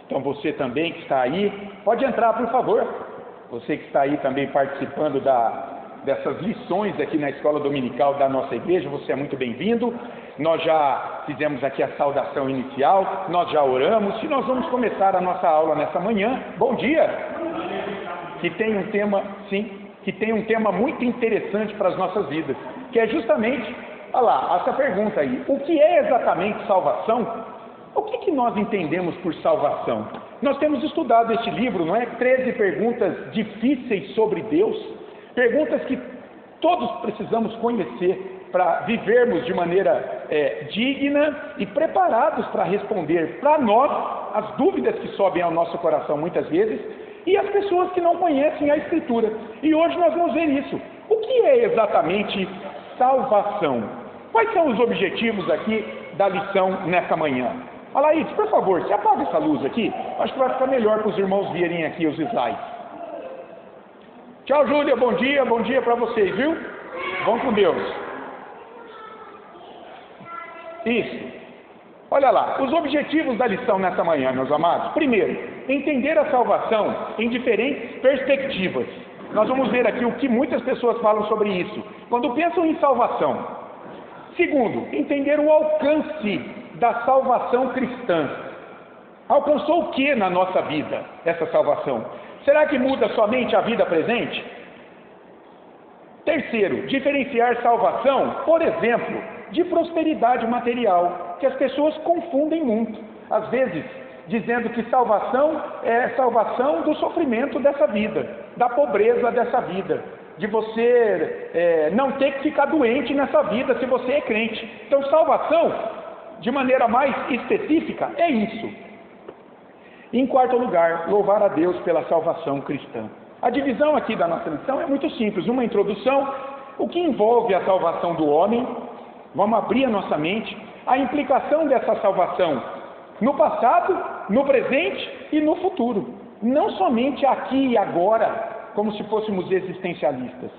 Então você também que está aí, pode entrar, por favor. Você que está aí também participando dessas lições aqui na escola dominical da nossa igreja, você é muito bem-vindo. Nós já fizemos aqui a saudação inicial, nós já oramos e nós vamos começar a nossa aula nessa manhã. Bom dia! Que tem um tema muito interessante para as nossas vidas, que é justamente, olha lá, essa pergunta aí: o que é exatamente salvação? O que nós entendemos por salvação? Nós temos estudado este livro, não é? 13 perguntas difíceis sobre Deus, perguntas que todos precisamos conhecer para vivermos de maneira digna e preparados para responder para nós as dúvidas que sobem ao nosso coração muitas vezes e as pessoas que não conhecem a Escritura. E hoje nós vamos ver isso. O que é exatamente salvação? Quais são os objetivos aqui da lição nessa manhã? Alaídes, por favor, você apaga essa luz aqui? Acho que vai ficar melhor para os irmãos verem aqui os slides. Tchau, Júlia, bom dia para vocês, viu? Vão com Deus. Isso. Olha lá, os objetivos da lição nessa manhã, meus amados. Primeiro, entender a salvação em diferentes perspectivas. Nós vamos ver aqui o que muitas pessoas falam sobre isso, quando pensam em salvação. Segundo, entender o alcance da salvação cristã. Alcançou o que na nossa vida, essa salvação? Será que muda somente a vida presente? Terceiro, diferenciar salvação, por exemplo, de prosperidade material, que as pessoas confundem muito. Às vezes, dizendo que salvação é salvação do sofrimento dessa vida, da pobreza dessa vida, de você não ter que ficar doente nessa vida se você é crente. Então, salvação, de maneira mais específica, é isso. Em quarto lugar, louvar a Deus pela salvação cristã. A divisão aqui da nossa lição é muito simples. Uma introdução, o que envolve a salvação do homem. Vamos abrir a nossa mente. A implicação dessa salvação no passado, no presente e no futuro. Não somente aqui e agora, como se fôssemos existencialistas.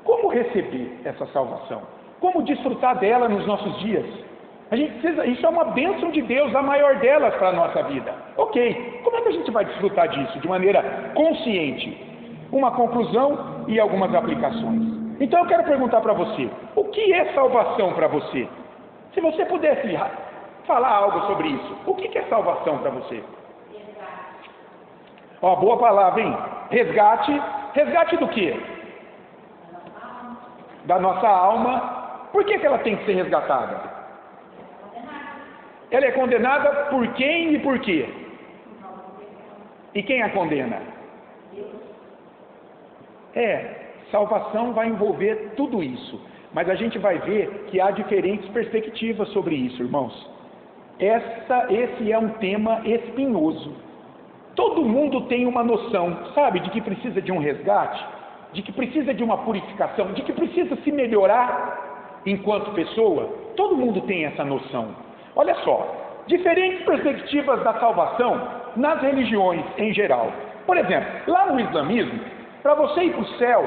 Como receber essa salvação? Como desfrutar dela nos nossos dias? A gente precisa, isso é uma bênção de Deus, a maior delas para a nossa vida. Ok, como é que a gente vai desfrutar disso de maneira consciente? Uma conclusão e algumas aplicações. Então eu quero perguntar para você, o que é salvação para você? Se você pudesse falar algo sobre isso, o que é salvação para você? Ó, boa palavra, hein? Resgate. Resgate do quê? Da nossa alma. Por que ela tem que ser resgatada? Ela é condenada por quem e por quê? E quem a condena? Salvação vai envolver tudo isso. Mas a gente vai ver que há diferentes perspectivas sobre isso, irmãos. Esse é um tema espinhoso. Todo mundo tem uma noção, sabe, de que precisa de um resgate, de que precisa de uma purificação, de que precisa se melhorar enquanto pessoa. Todo mundo tem essa noção. Olha só, diferentes perspectivas da salvação nas religiões em geral. Por exemplo, lá no islamismo, para você ir para o céu,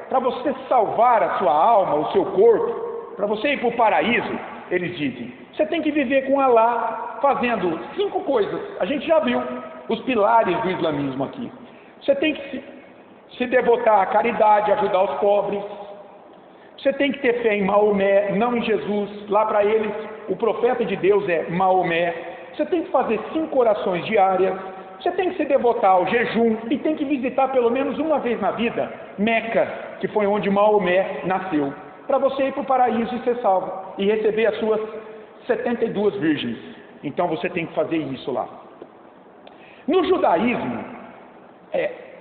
para você salvar a sua alma, o seu corpo, para você ir para o paraíso, eles dizem, você tem que viver com Alá, fazendo 5 coisas. A gente já viu os pilares do islamismo aqui. Você tem que se devotar à caridade, ajudar os pobres. Você tem que ter fé em Maomé, não em Jesus. Lá para eles, o profeta de Deus é Maomé. Você tem que fazer 5 orações diárias. Você tem que se devotar ao jejum e tem que visitar pelo menos uma vez na vida Meca, que foi onde Maomé nasceu, para você ir para o paraíso e ser salvo e receber as suas 72 virgens. Então você tem que fazer isso lá. No judaísmo,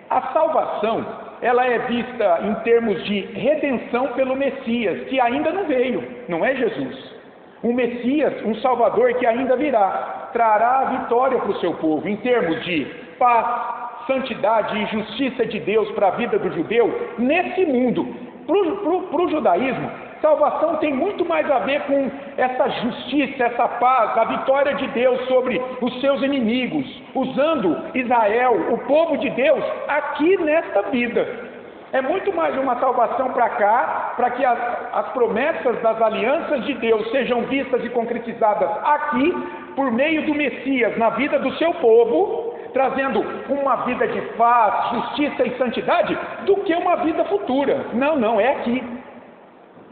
a salvação ela é vista em termos de redenção pelo Messias, que ainda não veio, não é Jesus. Um Messias, um Salvador que ainda virá, trará a vitória para o seu povo, em termos de paz, santidade e justiça de Deus para a vida do judeu, nesse mundo. Para o judaísmo, salvação tem muito mais a ver com essa justiça, essa paz, a vitória de Deus sobre os seus inimigos, usando Israel, o povo de Deus, aqui nesta vida. É muito mais uma salvação para cá, para que as promessas das alianças de Deus sejam vistas e concretizadas aqui, por meio do Messias, na vida do seu povo, trazendo uma vida de paz, justiça e santidade, do que uma vida futura. Não, não, é aqui,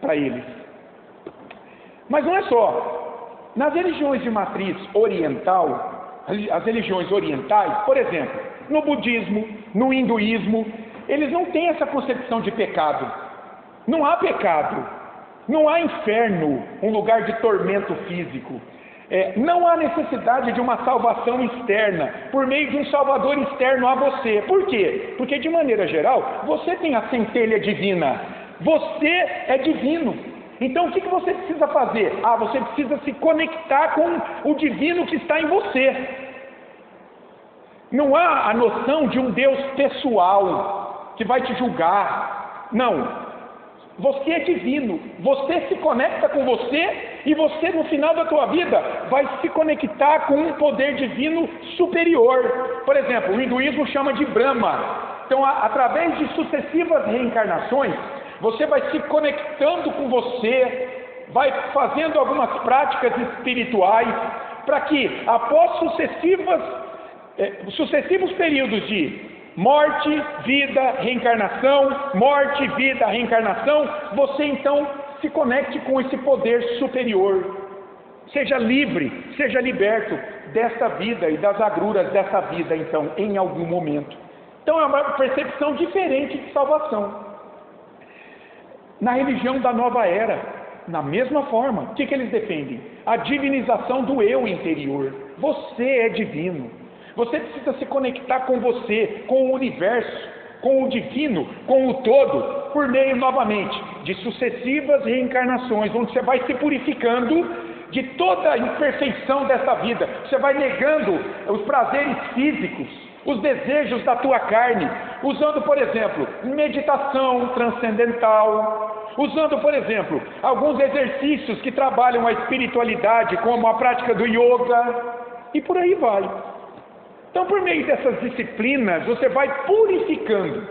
para eles. Mas não é só. Nas religiões de matriz oriental, as religiões orientais, por exemplo, no budismo, no hinduísmo, eles não têm essa concepção de pecado. Não há pecado, não há inferno, um lugar de tormento físico. Não há necessidade de uma salvação externa, por meio de um salvador externo a você. Por quê? Porque, de maneira geral, você tem a centelha divina. Você é divino. Então, o que você precisa fazer? Você precisa se conectar com o divino que está em você. Não há a noção de um Deus pessoal que vai te julgar. Não. Você é divino, você se conecta com você e você no final da tua vida vai se conectar com um poder divino superior. Por exemplo, o hinduísmo chama de Brahma. Então, através de sucessivas reencarnações, você vai se conectando com você, vai fazendo algumas práticas espirituais, para que após sucessivos períodos de morte, vida, reencarnação, morte, vida, reencarnação, você então se conecte com esse poder superior. Seja livre, seja liberto dessa vida e das agruras dessa vida, então, em algum momento. Então é uma percepção diferente de salvação. Na religião da nova era, na mesma forma, o que eles defendem? A divinização do eu interior. Você é divino. Você precisa se conectar com você, com o universo, com o divino, com o todo, por meio, novamente, de sucessivas reencarnações, onde você vai se purificando de toda a imperfeição dessa vida. Você vai negando os prazeres físicos, os desejos da tua carne, usando, por exemplo, meditação transcendental, usando, por exemplo, alguns exercícios que trabalham a espiritualidade, como a prática do yoga, e por aí vai. Então, por meio dessas disciplinas, você vai purificando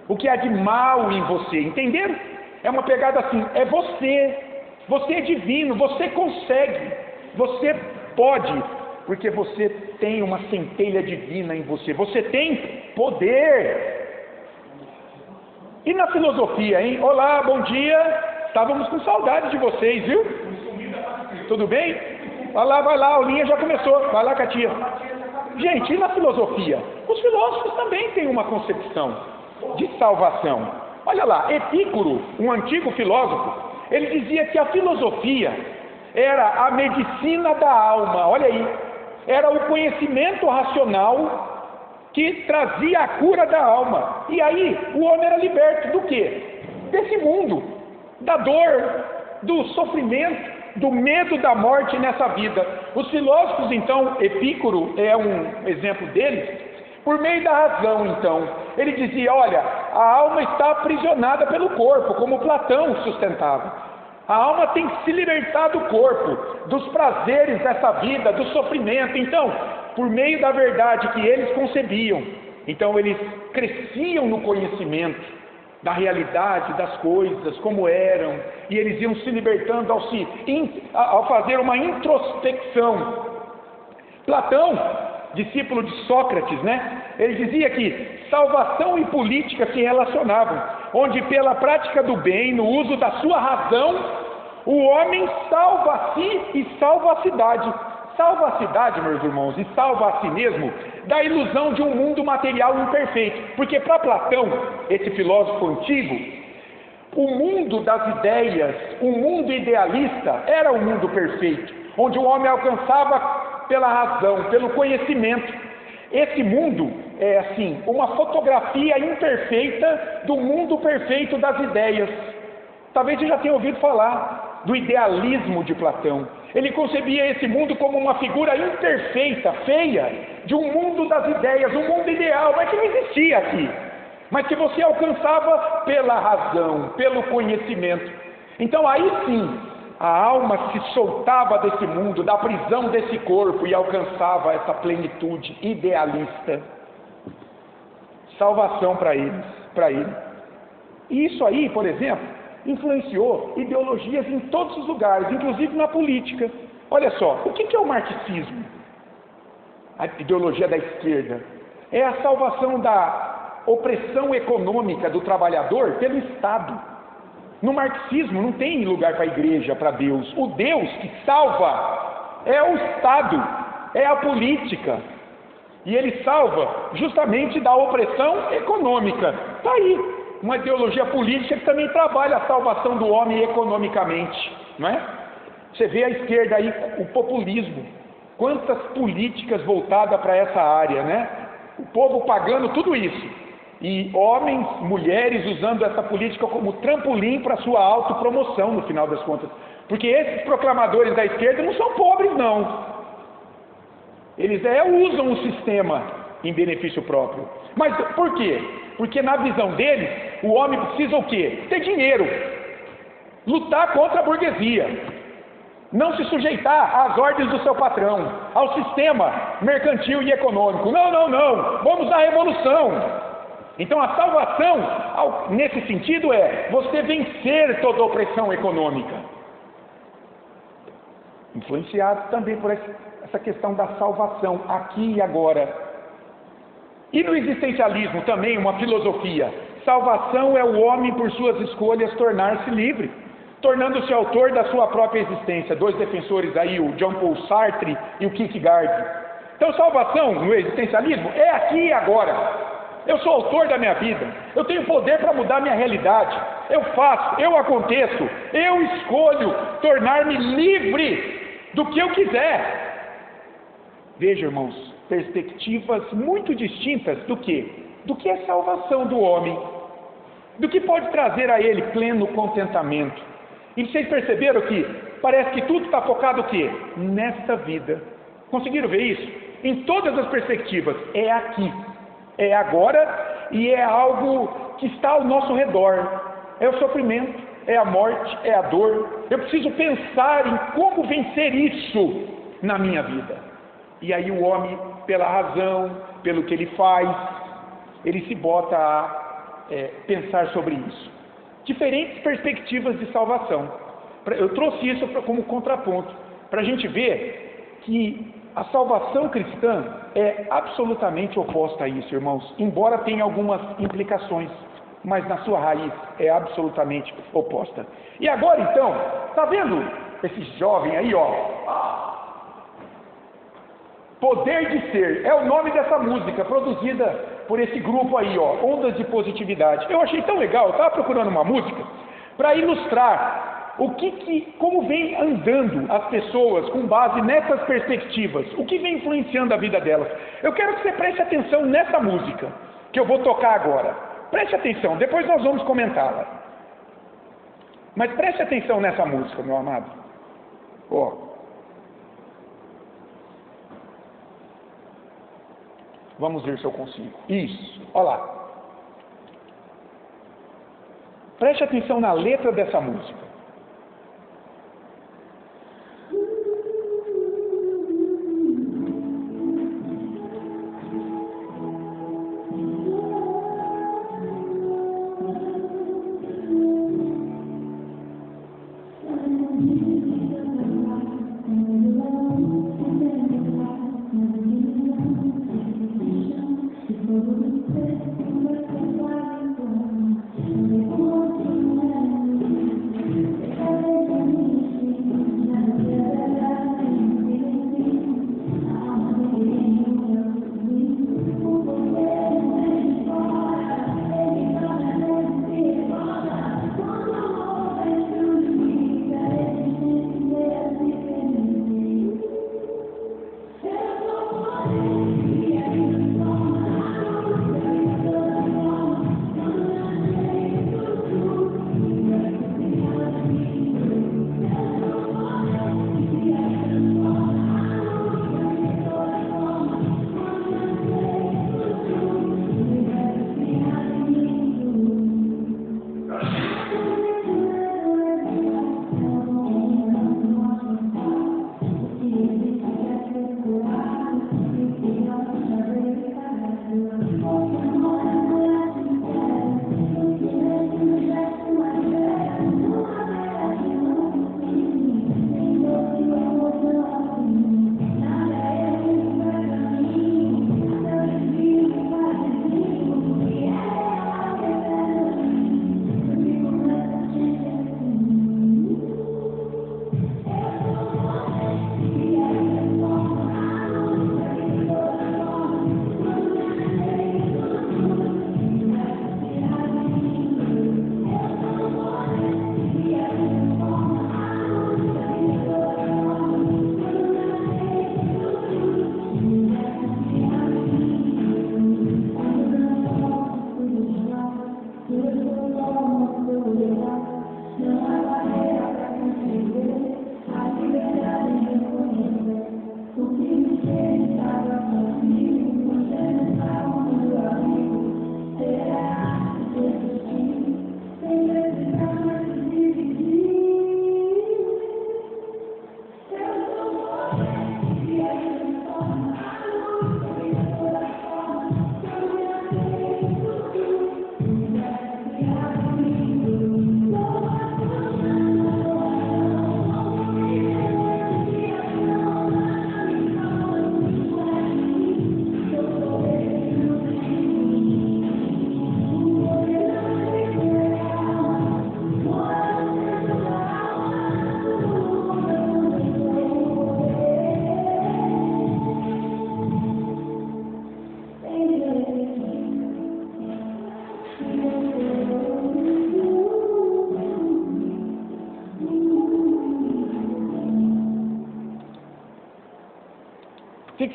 o que há de mal em você, entenderam? É uma pegada assim, é você é divino, você consegue, você pode, porque você tem uma centelha divina em você, você tem poder. E na filosofia, hein? Olá, bom dia, estávamos com saudade de vocês, viu? Tudo bem? Vai lá, a aulinha já começou, vai lá, Katia. Gente, e na filosofia? Os filósofos também têm uma concepção de salvação. Olha lá, Epícoro, um antigo filósofo, ele dizia que a filosofia era a medicina da alma, olha aí, era o conhecimento racional que trazia a cura da alma. E aí, o homem era liberto do quê? Desse mundo, da dor, do sofrimento, do medo da morte nessa vida. Os filósofos, então, Epícoro é um exemplo deles, por meio da razão, então. Ele dizia, olha, a alma está aprisionada pelo corpo, como Platão sustentava. A alma tem que se libertar do corpo, dos prazeres dessa vida, do sofrimento. Então, por meio da verdade que eles concebiam, então eles cresciam no conhecimento da realidade das coisas, como eram, e eles iam se libertando ao fazer uma introspecção. Platão, discípulo de Sócrates, né? Ele dizia que salvação e política se relacionavam, onde pela prática do bem, no uso da sua razão, o homem salva a si e salva a cidade. Salva a cidade, meus irmãos, e salva a si mesmo da ilusão de um mundo material imperfeito. Porque para Platão, esse filósofo antigo, o mundo das ideias, o mundo idealista, era o mundo perfeito, onde o homem alcançava pela razão, pelo conhecimento. Esse mundo é assim, uma fotografia imperfeita do mundo perfeito das ideias. Talvez você já tenha ouvido falar do idealismo de Platão. Ele concebia esse mundo como uma figura imperfeita, feia, de um mundo das ideias, um mundo ideal, mas que não existia aqui, mas que você alcançava pela razão, pelo conhecimento. Então aí sim, a alma se soltava desse mundo, da prisão desse corpo, e alcançava essa plenitude idealista. Salvação para ele. E isso aí, por exemplo, influenciou ideologias em todos os lugares, inclusive na política. Olha só, o que é o marxismo? a ideologia da esquerda, é a salvação da opressão econômica do trabalhador pelo Estado. No marxismo não tem lugar para a igreja, para Deus. O Deus que salva é o Estado, é a política. E ele salva justamente da opressão econômica. Está aí uma ideologia política que também trabalha a salvação do homem economicamente, não é? Você vê a esquerda aí, o populismo, quantas políticas voltadas para essa área, né? O povo pagando tudo isso, e homens, mulheres usando essa política como trampolim para sua autopromoção, no final das contas, porque esses proclamadores da esquerda não são pobres, não. Eles usam o sistema em benefício próprio. Mas por quê? Porque na visão deles, o homem precisa o quê? Ter dinheiro, lutar contra a burguesia, não se sujeitar às ordens do seu patrão, ao sistema mercantil e econômico. Não, vamos à revolução. Então a salvação, nesse sentido, é você vencer toda a opressão econômica. Influenciado também por essa questão da salvação, aqui e agora. E no existencialismo também, uma filosofia. Salvação é o homem, por suas escolhas, tornar-se livre, tornando-se autor da sua própria existência. Dois defensores aí, o Jean Paul Sartre e o Kierkegaard. Então salvação no existencialismo é aqui e agora. Eu sou autor da minha vida, eu tenho poder para mudar minha realidade, eu faço, eu aconteço, eu escolho tornar-me livre do que eu quiser. Veja, irmãos, perspectivas muito distintas do que? Do que é salvação do homem, do que pode trazer a ele pleno contentamento. E vocês perceberam que parece que tudo está focado o quê? Nesta vida. Conseguiram ver isso? Em todas as perspectivas, é aqui. É agora e é algo que está ao nosso redor. É o sofrimento, é a morte, é a dor. Eu preciso pensar em como vencer isso na minha vida. E aí o homem, pela razão, pelo que ele faz, ele se bota a pensar sobre isso. Diferentes perspectivas de salvação. Eu trouxe isso como contraponto, para a gente ver que a salvação cristã é absolutamente oposta a isso, irmãos, embora tenha algumas implicações, mas na sua raiz é absolutamente oposta. E agora então, está vendo esse jovem aí, ó? Poder de Ser, é o nome dessa música, produzida por esse grupo aí, ó, Ondas de Positividade. Eu achei tão legal, eu estava procurando uma música para ilustrar como vem andando as pessoas com base nessas perspectivas, o que vem influenciando a vida delas. Eu quero que você preste atenção nessa música, que eu vou tocar agora. Preste atenção, depois nós vamos comentá-la. Mas preste atenção nessa música, meu amado. Ó. Vamos ver se eu consigo. Isso, olha lá. Preste atenção na letra dessa música.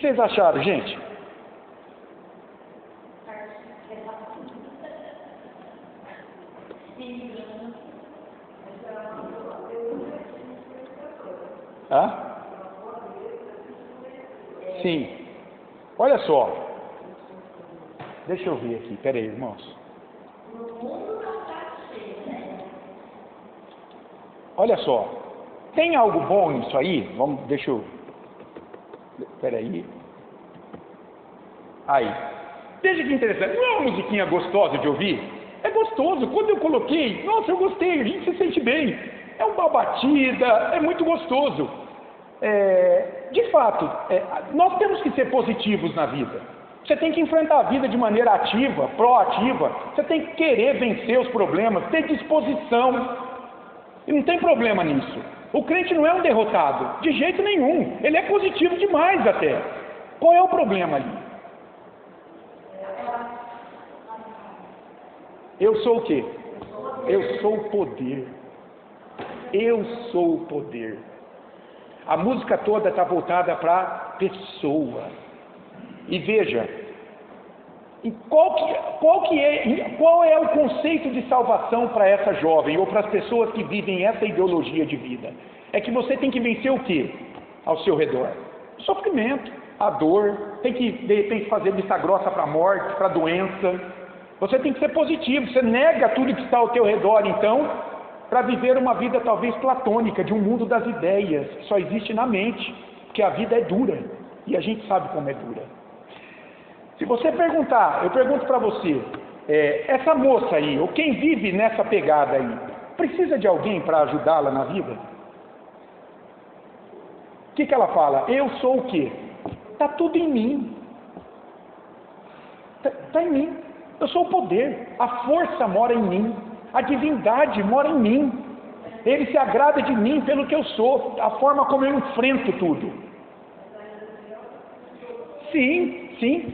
que vocês acharam, gente? Hã? Sim. Olha só. Deixa eu ver aqui. Pera aí, irmãos. Olha só. Tem algo bom nisso aí? Vamos, deixa eu... Pera aí. Aí. Veja que interessante. Não é uma musiquinha gostosa de ouvir? É gostoso. Quando eu coloquei, nossa, eu gostei. A gente se sente bem. É uma batida. É muito gostoso. De fato, nós temos que ser positivos na vida. Você tem que enfrentar a vida de maneira ativa, proativa. Você tem que querer vencer os problemas, ter disposição. E não tem problema nisso. O crente não é um derrotado, de jeito nenhum. Ele é positivo demais até. Qual é o problema ali? Eu sou o quê? Eu sou o poder. Eu sou o poder. A música toda está voltada para a pessoa. E veja, qual é o conceito de salvação para essa jovem ou para as pessoas que vivem essa ideologia de vida? É que você tem que vencer o quê ao seu redor? O sofrimento, a dor, tem que de repente fazer vista grossa para a morte, para a doença. Você tem que ser positivo, você nega tudo que está ao teu redor então, para viver uma vida talvez platônica, de um mundo das ideias, que só existe na mente, porque a vida é dura, e a gente sabe como é dura. Se você perguntar, eu pergunto para você, essa moça aí, ou quem vive nessa pegada aí, precisa de alguém para ajudá-la na vida? O que ela fala? Eu sou o quê? Está tudo em mim. Está em mim. Eu sou o poder, a força mora em mim. A divindade mora em mim. Ele se agrada de mim pelo que eu sou, a forma como eu enfrento tudo. Sim,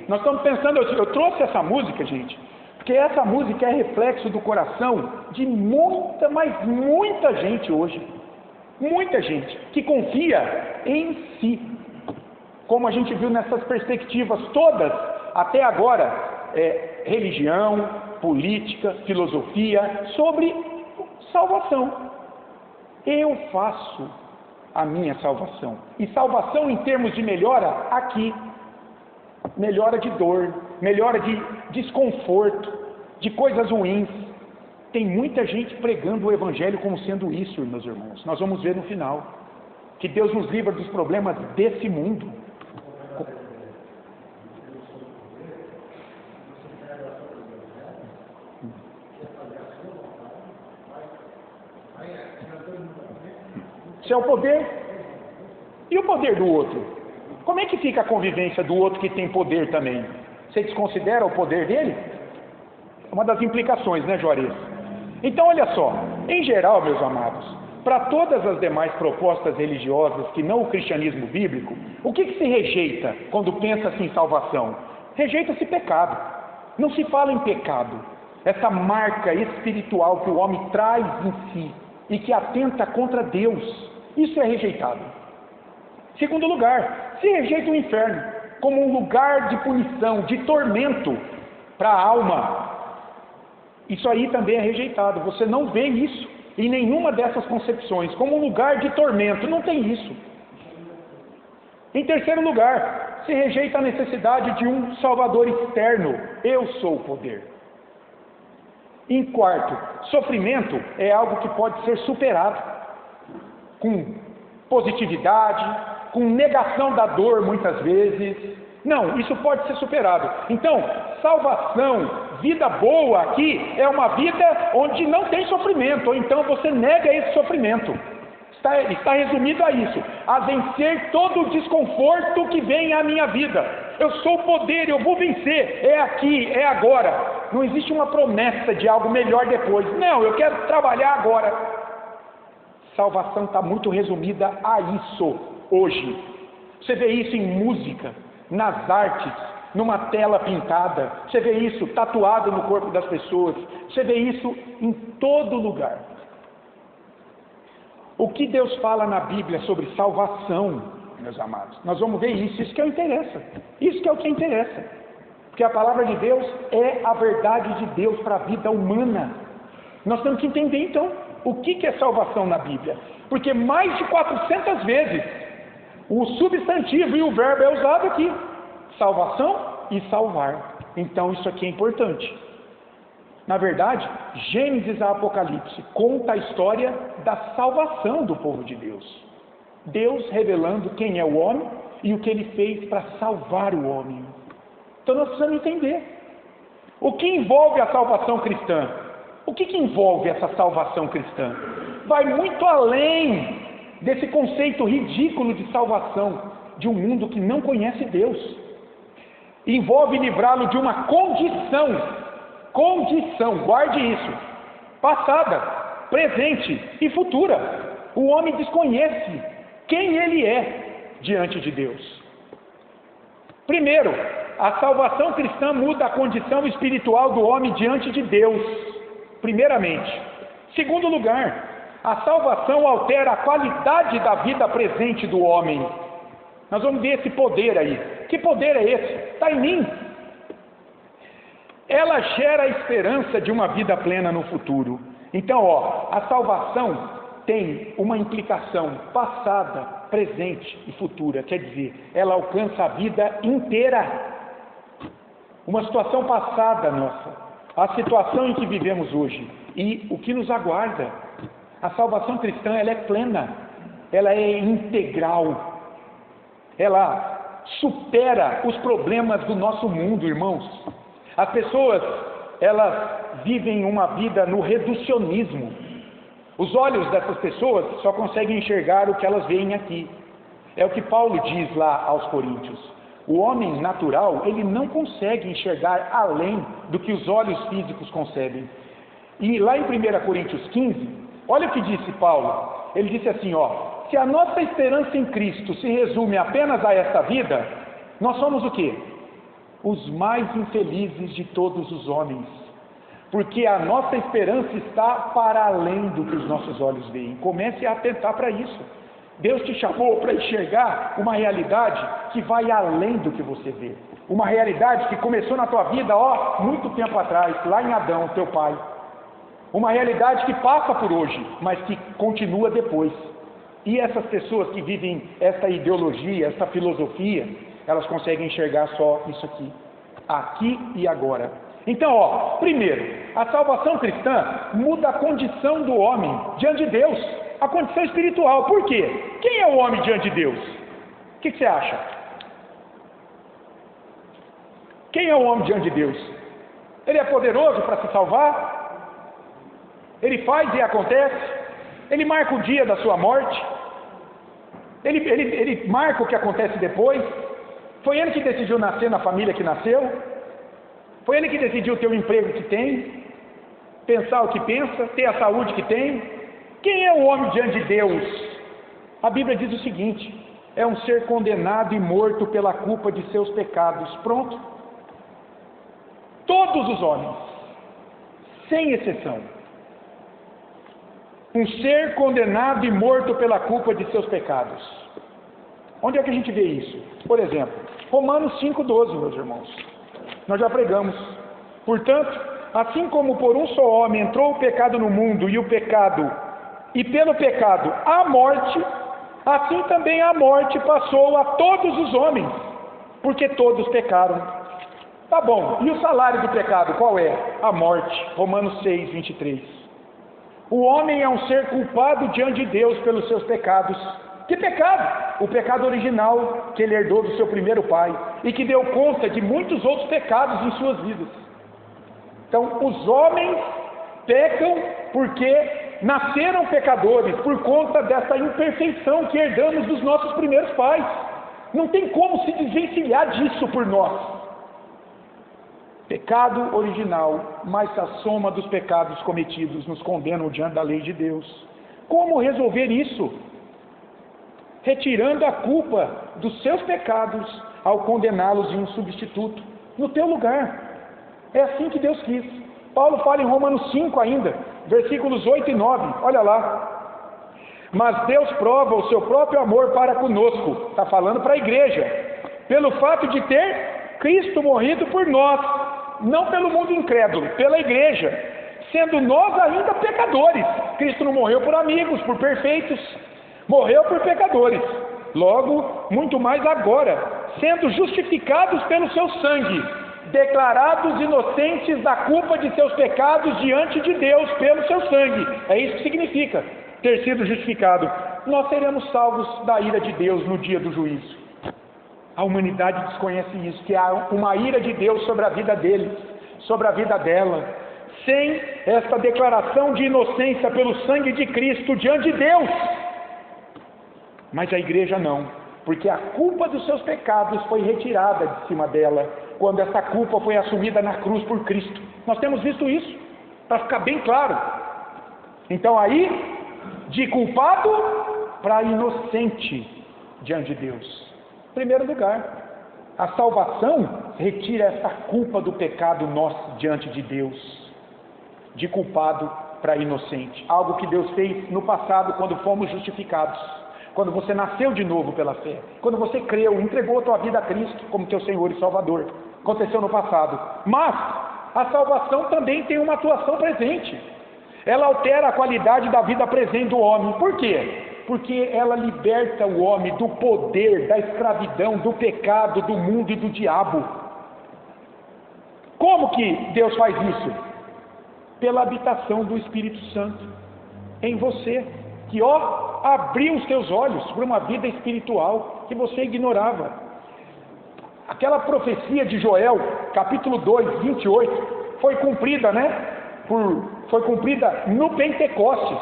nós estamos pensando, eu trouxe essa música, gente, porque essa música é reflexo do coração de muita, mas muita gente hoje. Muita gente que confia em si. Como a gente viu nessas perspectivas todas, até agora, religião, política, filosofia, sobre salvação. Eu faço a minha salvação. E salvação em termos de melhora, aqui. Melhora de dor, melhora de desconforto, de coisas ruins. Tem muita gente pregando o Evangelho como sendo isso, meus irmãos. Nós vamos ver no final. Que Deus nos livra dos problemas desse mundo. Isso é o poder. E o poder do outro? Como é que fica a convivência do outro que tem poder também? Você desconsidera o poder dele? É uma das implicações, né, Juarez? Então, olha só. Em geral, meus amados, para todas as demais propostas religiosas que não o cristianismo bíblico, o que se rejeita quando pensa-se em salvação? Rejeita-se pecado. Não se fala em pecado. Essa marca espiritual que o homem traz em si e que atenta contra Deus. Isso é rejeitado. Segundo lugar, se rejeita o inferno como um lugar de punição, de tormento para a alma. Isso aí também é rejeitado. Você não vê isso em nenhuma dessas concepções, como um lugar de tormento. Não tem isso. Em terceiro lugar, se rejeita a necessidade de um Salvador externo. Eu sou o poder. Em quarto, sofrimento é algo que pode ser superado com positividade, com negação da dor muitas vezes. Não, isso pode ser superado. Então, salvação, vida boa aqui, é uma vida onde não tem sofrimento, ou então você nega esse sofrimento. Está resumido a isso, a vencer todo o desconforto que vem à minha vida. Eu sou o poder, eu vou vencer, é aqui, é agora. Não existe uma promessa de algo melhor depois. Não, eu quero trabalhar agora. Salvação está muito resumida a isso hoje. Você vê isso em música, nas artes, numa tela pintada. Você vê isso tatuado no corpo das pessoas. Você vê isso em todo lugar. O que Deus fala na Bíblia sobre salvação meus amados. Nós vamos ver isso que é o que interessa. Isso que é o que interessa. Porque a palavra de Deus é a verdade de Deus para a vida humana. Nós temos que entender, então, o que é salvação na Bíblia. Porque mais de 400 vezes o substantivo e o verbo é usado aqui. Salvação e salvar. Então, isso aqui é importante. Na verdade, Gênesis a Apocalipse conta a história da salvação do povo de Deus. Deus revelando quem é o homem e o que ele fez para salvar o homem. Então nós precisamos entender o que envolve a salvação cristã. O que envolve essa salvação cristã? Vai muito além desse conceito ridículo de salvação de um mundo que não conhece Deus. Envolve livrá-lo de uma condição, guarde isso, passada, presente e futura. O homem desconhece quem ele é diante de Deus. Primeiro, a salvação cristã muda a condição espiritual do homem diante de Deus, primeiramente. Segundo lugar, a salvação altera a qualidade da vida presente do homem. Nós vamos ver esse poder aí. Que poder é esse? Está em mim. Ela gera a esperança de uma vida plena no futuro. Então, a salvação tem uma implicação passada, presente e futura. Quer dizer, ela alcança a vida inteira. Uma situação passada nossa, a situação em que vivemos hoje e o que nos aguarda. A salvação cristã, ela é plena, ela é integral, ela supera os problemas do nosso mundo, irmãos. As pessoas, elas vivem uma vida no reducionismo. Os olhos dessas pessoas só conseguem enxergar o que elas veem aqui. É o que Paulo diz lá aos Coríntios. O homem natural, ele não consegue enxergar além do que os olhos físicos concebem. E lá em 1 Coríntios 15, olha o que disse Paulo. Ele disse assim, se a nossa esperança em Cristo se resume apenas a esta vida, nós somos o quê? Os mais infelizes de todos os homens. Porque a nossa esperança está para além do que os nossos olhos veem. Comece a atentar para isso. Deus te chamou para enxergar uma realidade que vai além do que você vê. Uma realidade que começou na tua vida, muito tempo atrás, lá em Adão, teu pai. Uma realidade que passa por hoje, mas que continua depois. E essas pessoas que vivem essa ideologia, essa filosofia, elas conseguem enxergar só isso aqui e agora. Então, primeiro, a salvação cristã muda a condição do homem diante de Deus, a condição espiritual. Por quê? Quem é o homem diante de Deus? O que você acha? Quem é o homem diante de Deus? Ele é poderoso para se salvar? Ele faz e acontece? Ele marca o dia da sua morte? Ele marca o que acontece depois? Foi ele que decidiu nascer na família que nasceu? Foi ele que decidiu ter o emprego que tem? Pensar o que pensa? Ter a saúde que tem? Quem é o homem diante de Deus? A Bíblia diz o seguinte: é um ser condenado e morto pela culpa de seus pecados. Pronto. Todos os homens, sem exceção. Um ser condenado e morto pela culpa de seus pecados. Onde é que a gente vê isso? Por exemplo, Romanos 5,12, meus irmãos. Nós já pregamos. Portanto, assim como por um só homem entrou o pecado no mundo e pelo pecado a morte, assim também a morte passou a todos os homens, porque todos pecaram. Tá bom, e o salário do pecado qual é? A morte. Romanos 6, 23. O homem é um ser culpado diante de Deus pelos seus pecados. Que pecado? O pecado original que ele herdou do seu primeiro pai e que deu conta de muitos outros pecados em suas vidas. Então, os homens pecam porque nasceram pecadores por conta dessa imperfeição que herdamos dos nossos primeiros pais. Não tem como se desvencilhar disso por nós. Pecado original, mais a soma dos pecados cometidos nos condenam diante da lei de Deus. Como resolver isso? Retirando a culpa dos seus pecados ao condená-los em um substituto, no teu lugar. É assim que Deus quis. Paulo fala em Romanos 5 ainda, versículos 8 e 9, olha lá. mas Deus prova o seu próprio amor para conosco, está falando para a igreja, pelo fato de ter Cristo morrido por nós, não pelo mundo incrédulo, pela igreja, sendo nós ainda pecadores. Cristo não morreu por amigos, por perfeitos, morreu por pecadores. Logo, muito mais agora, sendo justificados pelo seu sangue, declarados inocentes da culpa de seus pecados diante de Deus pelo seu sangue. É isso que significa ter sido justificado. Nós seremos salvos da ira de Deus no dia do juízo. A humanidade desconhece isso, que há uma ira de Deus sobre a vida deles, sobre a vida dela. Sem esta declaração de inocência pelo sangue de Cristo diante de Deus. Mas a igreja não, porque a culpa dos seus pecados foi retirada de cima dela, quando essa culpa foi assumida na cruz por Cristo. Nós temos visto isso, para ficar bem claro. Então aí, de culpado para inocente diante de Deus. Em primeiro lugar, a salvação retira essa culpa do pecado nosso diante de Deus. De culpado para inocente. Algo que Deus fez no passado quando fomos justificados. Quando você nasceu de novo pela fé. Quando você creu, entregou a tua vida a Cristo como teu Senhor e Salvador. Aconteceu no passado. Mas a salvação também tem uma atuação presente. Ela altera a qualidade da vida presente do homem. Por quê? Porque ela liberta o homem do poder, da escravidão, do pecado, do mundo e do diabo. Como que Deus faz isso? Pela habitação do Espírito Santo em você, que abriu os teus olhos para uma vida espiritual que você ignorava. Aquela profecia de Joel, capítulo 2, 28, foi cumprida, foi cumprida no Pentecostes.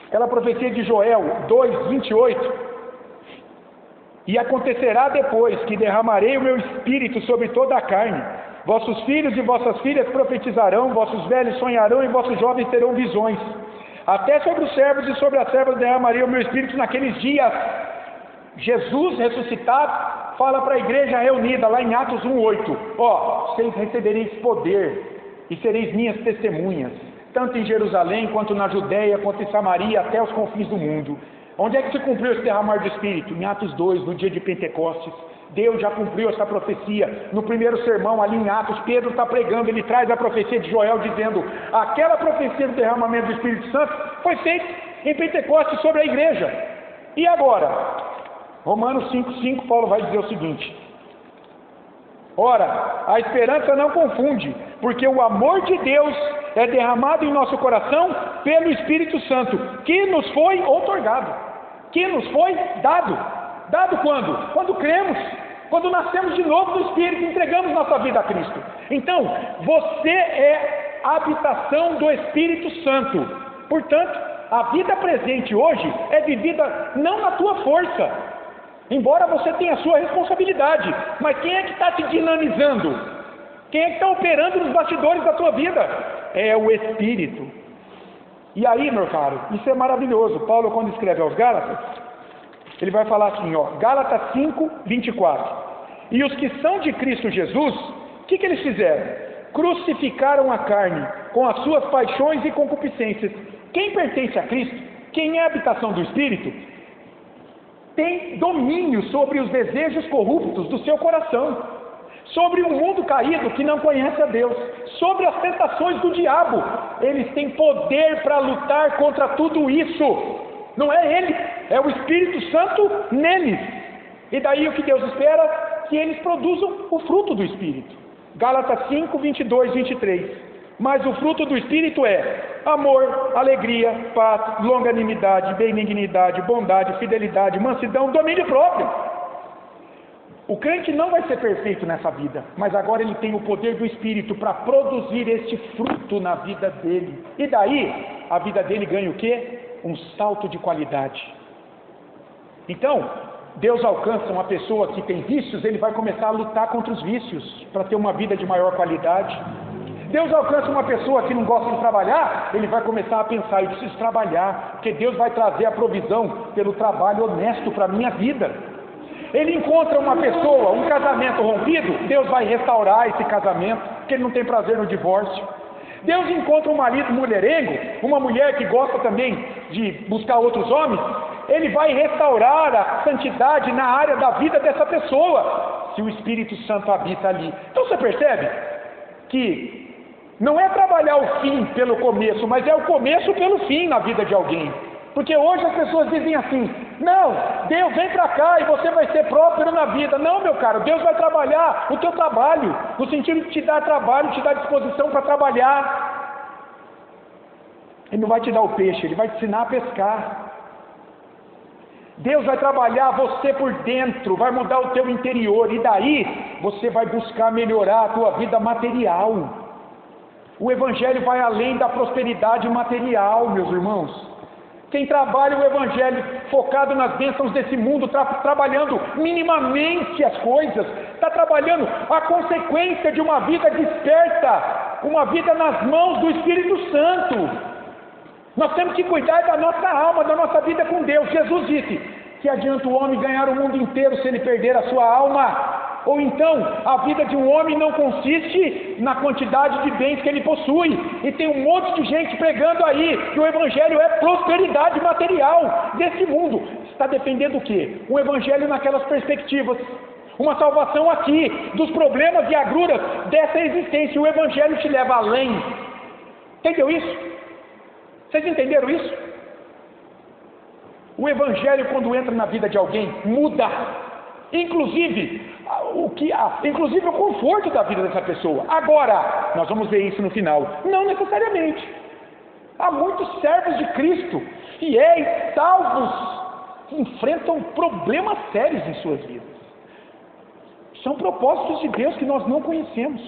Aquela profecia de Joel 2, 28. E acontecerá depois que derramarei o meu espírito sobre toda a carne. Vossos filhos e vossas filhas profetizarão, vossos velhos sonharão e vossos jovens terão visões. Até sobre os servos e sobre as servas derramarei o meu espírito naqueles dias. Jesus ressuscitado fala para a igreja reunida lá em Atos 1:8. Vocês recebereis poder e sereis minhas testemunhas, tanto em Jerusalém, quanto na Judéia, quanto em Samaria, até os confins do mundo. Onde é que se cumpriu esse derramar do Espírito? Em Atos 2, no dia de Pentecostes. Deus já cumpriu essa profecia. No primeiro sermão, ali em Atos, Pedro está pregando, ele traz a profecia de Joel, dizendo, aquela profecia do derramamento do Espírito Santo foi feita em Pentecostes sobre a igreja. E agora? Romanos 5:5, Paulo vai dizer o seguinte: ora, a esperança não confunde, porque o amor de Deus é derramado em nosso coração pelo Espírito Santo, que nos foi outorgado, que nos foi dado. Dado quando? Quando cremos, quando nascemos de novo no Espírito, entregamos nossa vida a Cristo. Então, você é a habitação do Espírito Santo. Portanto, a vida presente hoje é vivida não na tua força, embora você tenha a sua responsabilidade, mas quem é que está te dinamizando? Quem é que está operando nos bastidores da tua vida? É o Espírito. E aí, meu caro, isso é maravilhoso. Paulo, quando escreve aos Gálatas, ele vai falar assim, Gálatas 5:24. E os que são de Cristo Jesus, o que eles fizeram? Crucificaram a carne com as suas paixões e concupiscências. Quem pertence a Cristo, quem é a habitação do Espírito, tem domínio sobre os desejos corruptos do seu coração, sobre um mundo caído que não conhece a Deus, sobre as tentações do diabo. Eles têm poder para lutar contra tudo isso. Não é ele, é o Espírito Santo neles. E daí o que Deus espera? Que eles produzam o fruto do Espírito. Gálatas 5, 22, 23. Mas o fruto do Espírito é amor, alegria, paz, longanimidade, benignidade, bondade, fidelidade, mansidão, domínio próprio. O crente não vai ser perfeito nessa vida, mas agora ele tem o poder do Espírito para produzir este fruto na vida dele. E daí, a vida dele ganha o quê? Um salto de qualidade. Então, Deus alcança uma pessoa que tem vícios, ele vai começar a lutar contra os vícios, para ter uma vida de maior qualidade. Deus alcança uma pessoa que não gosta de trabalhar, ele vai começar a pensar, eu preciso trabalhar, porque Deus vai trazer a provisão pelo trabalho honesto para a minha vida. Ele encontra uma pessoa, um casamento rompido, Deus vai restaurar esse casamento, porque Ele não tem prazer no divórcio. Deus encontra um marido mulherengo, uma mulher que gosta também de buscar outros homens, Ele vai restaurar a santidade na área da vida dessa pessoa, se o Espírito Santo habita ali. Então você percebe que não é trabalhar o fim pelo começo, mas é o começo pelo fim na vida de alguém. Porque hoje as pessoas dizem assim: não, Deus vem para cá e você vai ser próspero na vida. Não, meu caro, Deus vai trabalhar o teu trabalho, no sentido de te dar trabalho, te dar disposição para trabalhar. Ele não vai te dar o peixe, Ele vai te ensinar a pescar. Deus vai trabalhar você por dentro, vai mudar o teu interior, e daí você vai buscar melhorar a tua vida material. O Evangelho vai além da prosperidade material, meus irmãos. Quem trabalha o Evangelho focado nas bênçãos desse mundo, trabalhando minimamente as coisas, está trabalhando a consequência de uma vida desperta, uma vida nas mãos do Espírito Santo. Nós temos que cuidar da nossa alma, da nossa vida com Deus. Jesus disse: que adianta o homem ganhar o mundo inteiro se ele perder a sua alma? Ou então, a vida de um homem não consiste na quantidade de bens que ele possui. E tem um monte de gente pregando aí que o Evangelho é prosperidade material desse mundo. Está dependendo do quê? Um Evangelho naquelas perspectivas. Uma salvação aqui, dos problemas e agruras dessa existência. O Evangelho te leva além. Entendeu isso? Vocês entenderam isso? O Evangelho, quando entra na vida de alguém, muda. Inclusive o conforto da vida dessa pessoa. Agora, nós vamos ver isso no final. Não necessariamente. Há muitos servos de Cristo, fiéis, salvos, que enfrentam problemas sérios em suas vidas. São propósitos de Deus que nós não conhecemos,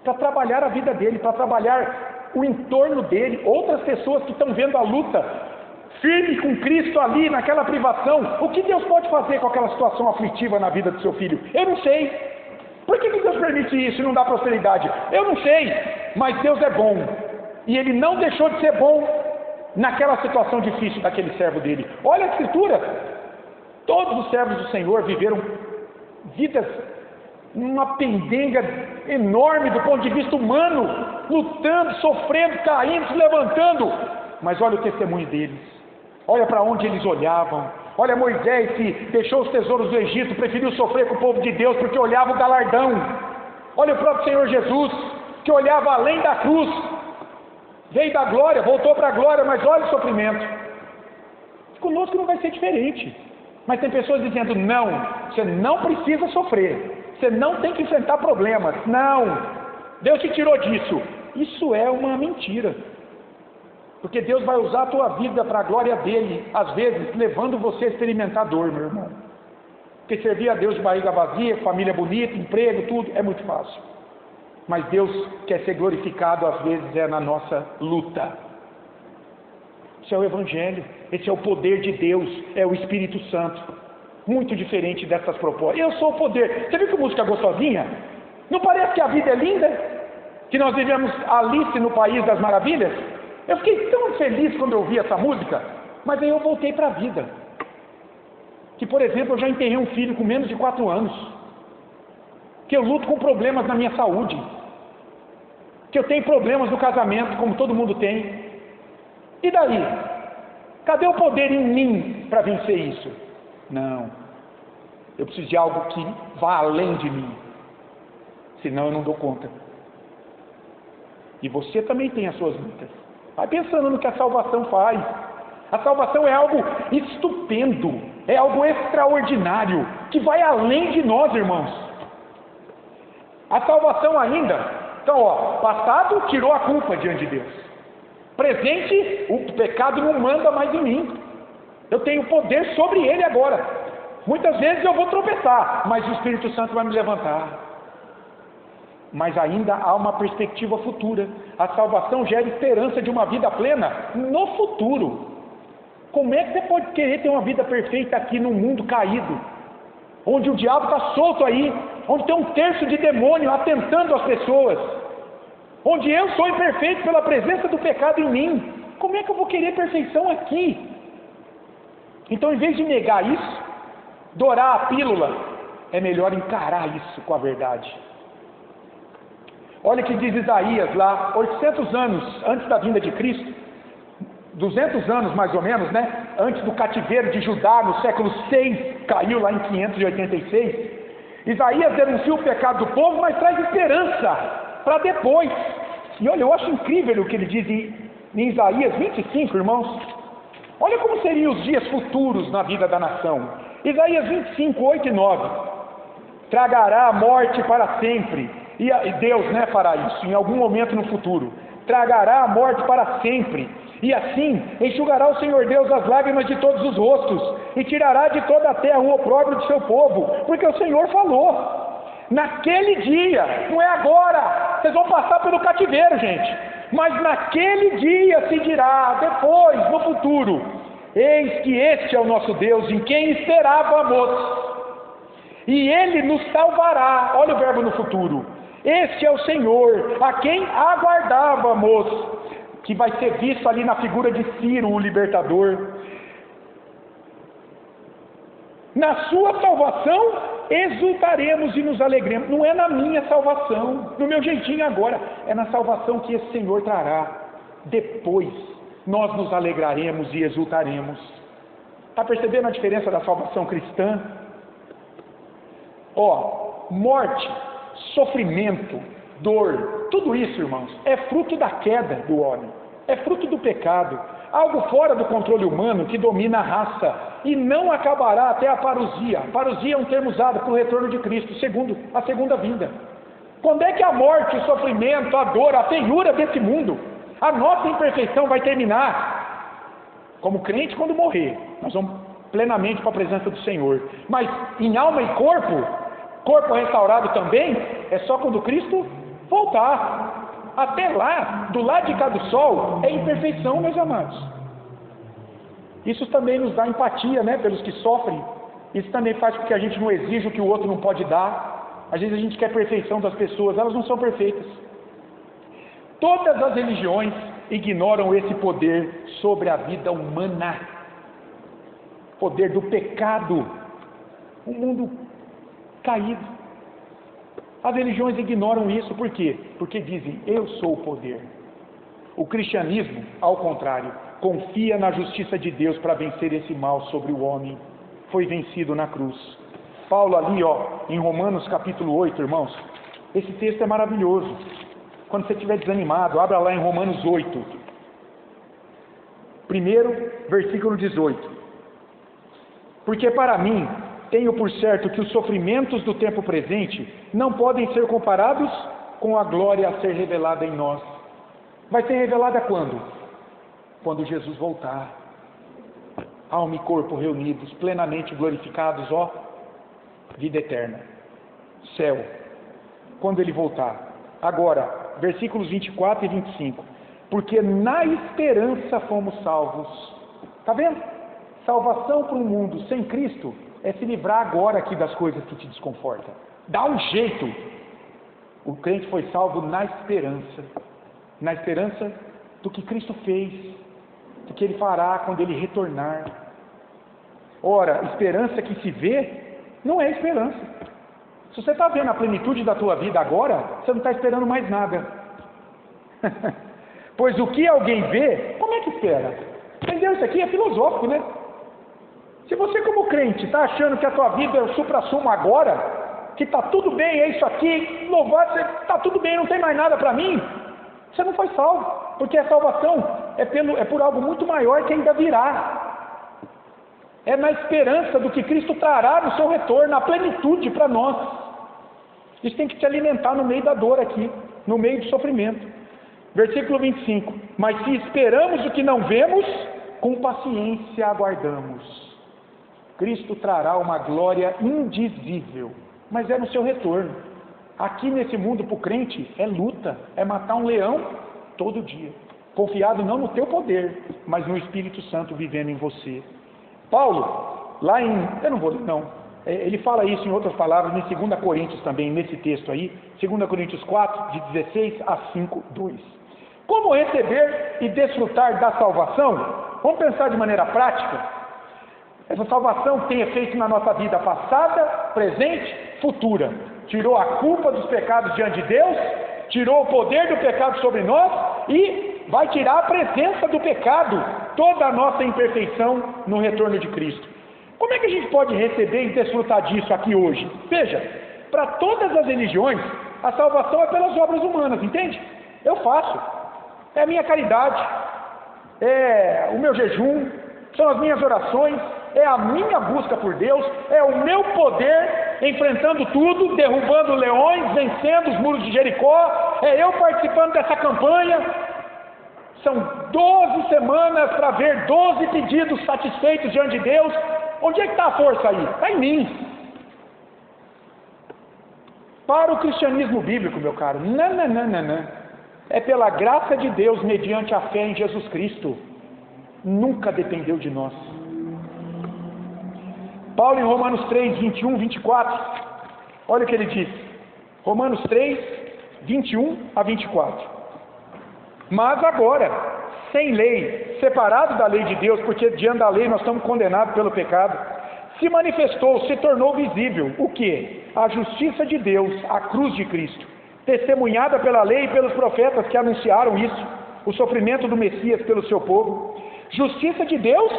para trabalhar a vida dele, para trabalhar o entorno dele, outras pessoas que estão vendo a luta firme com Cristo ali naquela privação. O que Deus pode fazer com aquela situação aflitiva na vida do seu filho? Eu não sei. Por que Deus permite isso e não dá prosperidade? Eu não sei, mas Deus é bom, e Ele não deixou de ser bom naquela situação difícil daquele servo dele. Olha a Escritura: todos os servos do Senhor viveram vidas numa pendenga enorme do ponto de vista humano, lutando, sofrendo, caindo, se levantando. Mas olha o testemunho deles. Olha para onde eles olhavam. Olha Moisés, que deixou os tesouros do Egito, preferiu sofrer com o povo de Deus porque olhava o galardão. Olha o próprio Senhor Jesus, que olhava além da cruz, veio da glória, voltou para a glória, mas olha o sofrimento. Conosco não vai ser diferente. Mas tem pessoas dizendo: não, você não precisa sofrer, você não tem que enfrentar problemas. Não, Deus te tirou disso. Isso é uma mentira. Porque Deus vai usar a tua vida para a glória dele, às vezes levando você a experimentar dor, meu irmão. Porque servir a Deus de barriga vazia, família bonita, emprego, tudo, é muito fácil. Mas Deus quer ser glorificado, às vezes, é na nossa luta. Isso é o Evangelho, esse é o poder de Deus, é o Espírito Santo. Muito diferente dessas propostas. Eu sou o poder. Você viu que música gostosinha? Não parece que a vida é linda? Que nós vivemos Alice no País das Maravilhas? Eu fiquei tão feliz quando eu ouvi essa música, mas aí eu voltei para a vida. Que, por exemplo, eu já enterrei um filho com menos de 4 anos. Que eu luto com problemas na minha saúde. Que eu tenho problemas no casamento, como todo mundo tem. E daí? Cadê o poder em mim para vencer isso? Não. Eu preciso de algo que vá além de mim. Senão eu não dou conta. E você também tem as suas lutas. Vai pensando no que a salvação faz. A salvação é algo estupendo, é algo extraordinário, que vai além de nós, irmãos. A salvação ainda, então, passado tirou a culpa diante de Deus. Presente, o pecado não manda mais em mim. Eu tenho poder sobre ele agora. Muitas vezes eu vou tropeçar, mas o Espírito Santo vai me levantar. Mas ainda há uma perspectiva futura. A salvação gera esperança de uma vida plena no futuro. Como é que você pode querer ter uma vida perfeita aqui num mundo caído, onde o diabo está solto aí, onde tem 1/3 de demônio atentando às pessoas, onde eu sou imperfeito pela presença do pecado em mim? Como é que eu vou querer perfeição aqui? Então, em vez de negar isso, dourar a pílula, é melhor encarar isso com a verdade. Olha o que diz Isaías lá, 800 anos antes da vinda de Cristo, 200 anos mais ou menos, né? Antes do cativeiro de Judá, no século 6, caiu lá em 586. Isaías denuncia o pecado do povo, mas traz esperança para depois. E olha, eu acho incrível o que ele diz em Isaías 25, irmãos. Olha como seriam os dias futuros na vida da nação. Isaías 25, 8 e 9. Tragará a morte para sempre. E Deus, né, fará isso em algum momento no futuro. Tragará a morte para sempre. E assim enxugará o Senhor Deus as lágrimas de todos os rostos, e tirará de toda a terra o opróbrio de seu povo, porque o Senhor falou. Naquele dia, não é agora, vocês vão passar pelo cativeiro, gente, mas naquele dia se dirá, depois, no futuro: eis que este é o nosso Deus, em quem esperávamos, e Ele nos salvará. Olha o verbo no futuro: este é o Senhor, a quem aguardávamos, que vai ser visto ali na figura de Ciro, o libertador. Na sua salvação exultaremos e nos alegremos. Não é na minha salvação, no meu jeitinho agora, é na salvação que esse Senhor trará. Depois nós nos alegraremos e exultaremos. Está percebendo a diferença da salvação cristã? Morte, sofrimento, dor, tudo isso, irmãos, é fruto da queda do homem, é fruto do pecado, algo fora do controle humano que domina a raça, e não acabará até a parousia. Parousia é um termo usado para o retorno de Cristo, segundo a segunda vinda. Quando é que a morte, o sofrimento, a dor, a feiura desse mundo, a nossa imperfeição vai terminar? Como crente, quando morrer, nós vamos plenamente para a presença do Senhor, mas em alma e corpo restaurado também, é só quando Cristo voltar. Até lá, do lado de cá do sol, é imperfeição, meus amados. Isso também nos dá empatia, né, pelos que sofrem. Isso também faz com que a gente não exija o que o outro não pode dar. Às vezes a gente quer perfeição das pessoas, elas não são perfeitas. Todas as religiões ignoram esse poder sobre a vida humana. Poder do pecado. Um mundo caído. As religiões ignoram isso, por quê? Porque dizem: eu sou o poder. O cristianismo, ao contrário, confia na justiça de Deus para vencer esse mal sobre o homem. Foi vencido na cruz. Paulo ali, em Romanos capítulo 8, irmãos, esse texto é maravilhoso. Quando você estiver desanimado, abra lá em Romanos 8. Primeiro, versículo 18. Porque para mim, tenho por certo que os sofrimentos do tempo presente não podem ser comparados com a glória a ser revelada em nós. Vai ser revelada quando? Quando Jesus voltar. Alma e corpo reunidos, plenamente glorificados, vida eterna. Céu. Quando Ele voltar. Agora, versículos 24 e 25. Porque na esperança fomos salvos. Está vendo? Salvação para um mundo sem Cristo é se livrar agora aqui das coisas que te desconfortam. Dá um jeito. O crente foi salvo na esperança do que Cristo fez, do que Ele fará quando Ele retornar. Ora, esperança que se vê não é esperança. Se você está vendo a plenitude da tua vida agora, você não está esperando mais nada. Pois o que alguém vê, como é que espera? Entendeu? Isso aqui é filosófico, né? Se você, como crente, está achando que a tua vida é o supra-sumo agora, que está tudo bem, é isso aqui, louvado, está tudo bem, não tem mais nada para mim, você não foi salvo, porque a salvação é por algo muito maior que ainda virá. É na esperança do que Cristo trará no seu retorno, a plenitude para nós. Isso tem que te alimentar no meio da dor aqui, no meio do sofrimento. Versículo 25. Mas se esperamos o que não vemos, com paciência aguardamos. Cristo trará uma glória indizível, mas é no seu retorno. Aqui nesse mundo, para o crente, é luta, é matar um leão todo dia, confiado não no teu poder, mas no Espírito Santo vivendo em você. Paulo, lá eu não vou ler não, ele fala isso em outras palavras, em 2 Coríntios também, nesse texto aí, 2 Coríntios 4, de 16 a 5, 2. Como receber e desfrutar da salvação? Vamos pensar de maneira prática. Essa salvação tem efeito na nossa vida passada, presente, futura. Tirou a culpa dos pecados diante de Deus, tirou o poder do pecado sobre nós e vai tirar a presença do pecado, toda a nossa imperfeição no retorno de Cristo. Como é que a gente pode receber e desfrutar disso aqui hoje? Veja, para todas as religiões, a salvação é pelas obras humanas, entende? Eu faço, é a minha caridade, é o meu jejum, são as minhas orações, é a minha busca por Deus, é o meu poder enfrentando tudo, derrubando leões, vencendo os muros de Jericó, é eu participando dessa campanha. São 12 semanas para ver 12 pedidos satisfeitos diante de Deus. Onde é que está a força aí? Está em mim. Para o cristianismo bíblico, meu caro, não. É pela graça de Deus mediante a fé em Jesus Cristo. Nunca dependeu de nós. Paulo em Romanos 3, 21, 24, olha o que ele diz. Romanos 3, 21 a 24. Mas agora, sem lei, separado da lei de Deus, porque diante da lei nós estamos condenados pelo pecado, se manifestou, se tornou visível, o que? A justiça de Deus, a cruz de Cristo, testemunhada pela lei e pelos profetas que anunciaram isso, o sofrimento do Messias pelo seu povo. Justiça de Deus,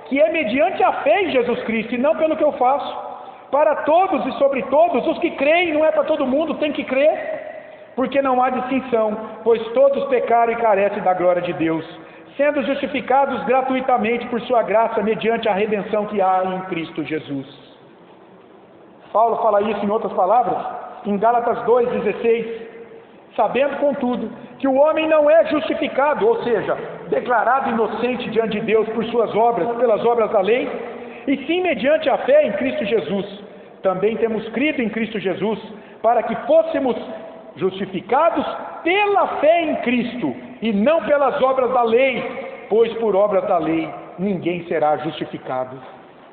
que é mediante a fé em Jesus Cristo, e não pelo que eu faço, para todos e sobre todos, os que creem, não é para todo mundo, tem que crer, porque não há distinção, pois todos pecaram e carecem da glória de Deus, sendo justificados gratuitamente por sua graça, mediante a redenção que há em Cristo Jesus. Paulo fala isso em outras palavras, em Gálatas 2,16, sabendo, contudo, que o homem não é justificado, ou seja, declarado inocente diante de Deus por suas obras, pelas obras da lei, e sim mediante a fé em Cristo Jesus. Também temos crido em Cristo Jesus, para que fôssemos justificados pela fé em Cristo, e não pelas obras da lei, pois por obras da lei ninguém será justificado.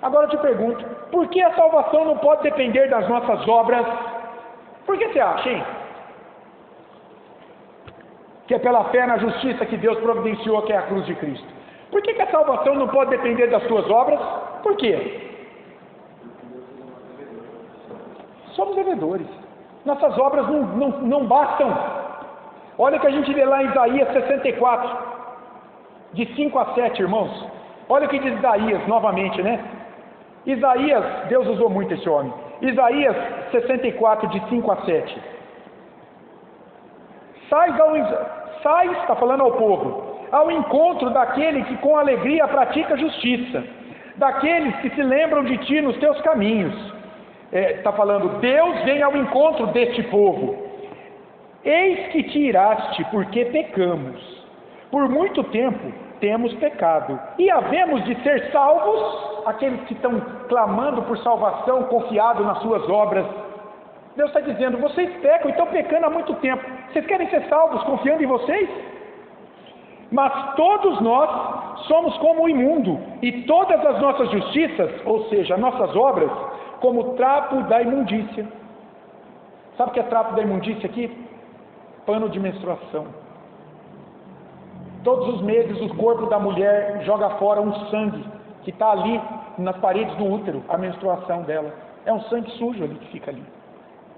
Agora eu te pergunto, por que a salvação não pode depender das nossas obras? Por que você acha, hein? Que é pela fé na justiça que Deus providenciou, que é a cruz de Cristo. Por que a salvação não pode depender das tuas obras? Por quê? Somos devedores. Nossas obras não bastam. Olha o que a gente vê lá em Isaías 64, de 5 a 7, irmãos. Olha o que diz Isaías, novamente, né? Isaías, Deus usou muito esse homem. Isaías 64, de 5 a 7. Sai, está falando ao povo, ao encontro daquele que com alegria pratica justiça, daqueles que se lembram de ti nos teus caminhos. Está falando, Deus vem ao encontro deste povo. Eis que te iraste, porque pecamos. Por muito tempo temos pecado, e havemos de ser salvos, aqueles que estão clamando por salvação, confiado nas suas obras. Deus está dizendo, vocês pecam e estão pecando há muito tempo. Vocês querem ser salvos confiando em vocês? Mas todos nós somos como o imundo, e todas as nossas justiças, ou seja, nossas obras, como trapo da imundícia. Sabe o que é trapo da imundícia aqui? Pano de menstruação. Todos os meses o corpo da mulher joga fora um sangue que está ali nas paredes do útero, a menstruação dela. É um sangue sujo ali que fica ali.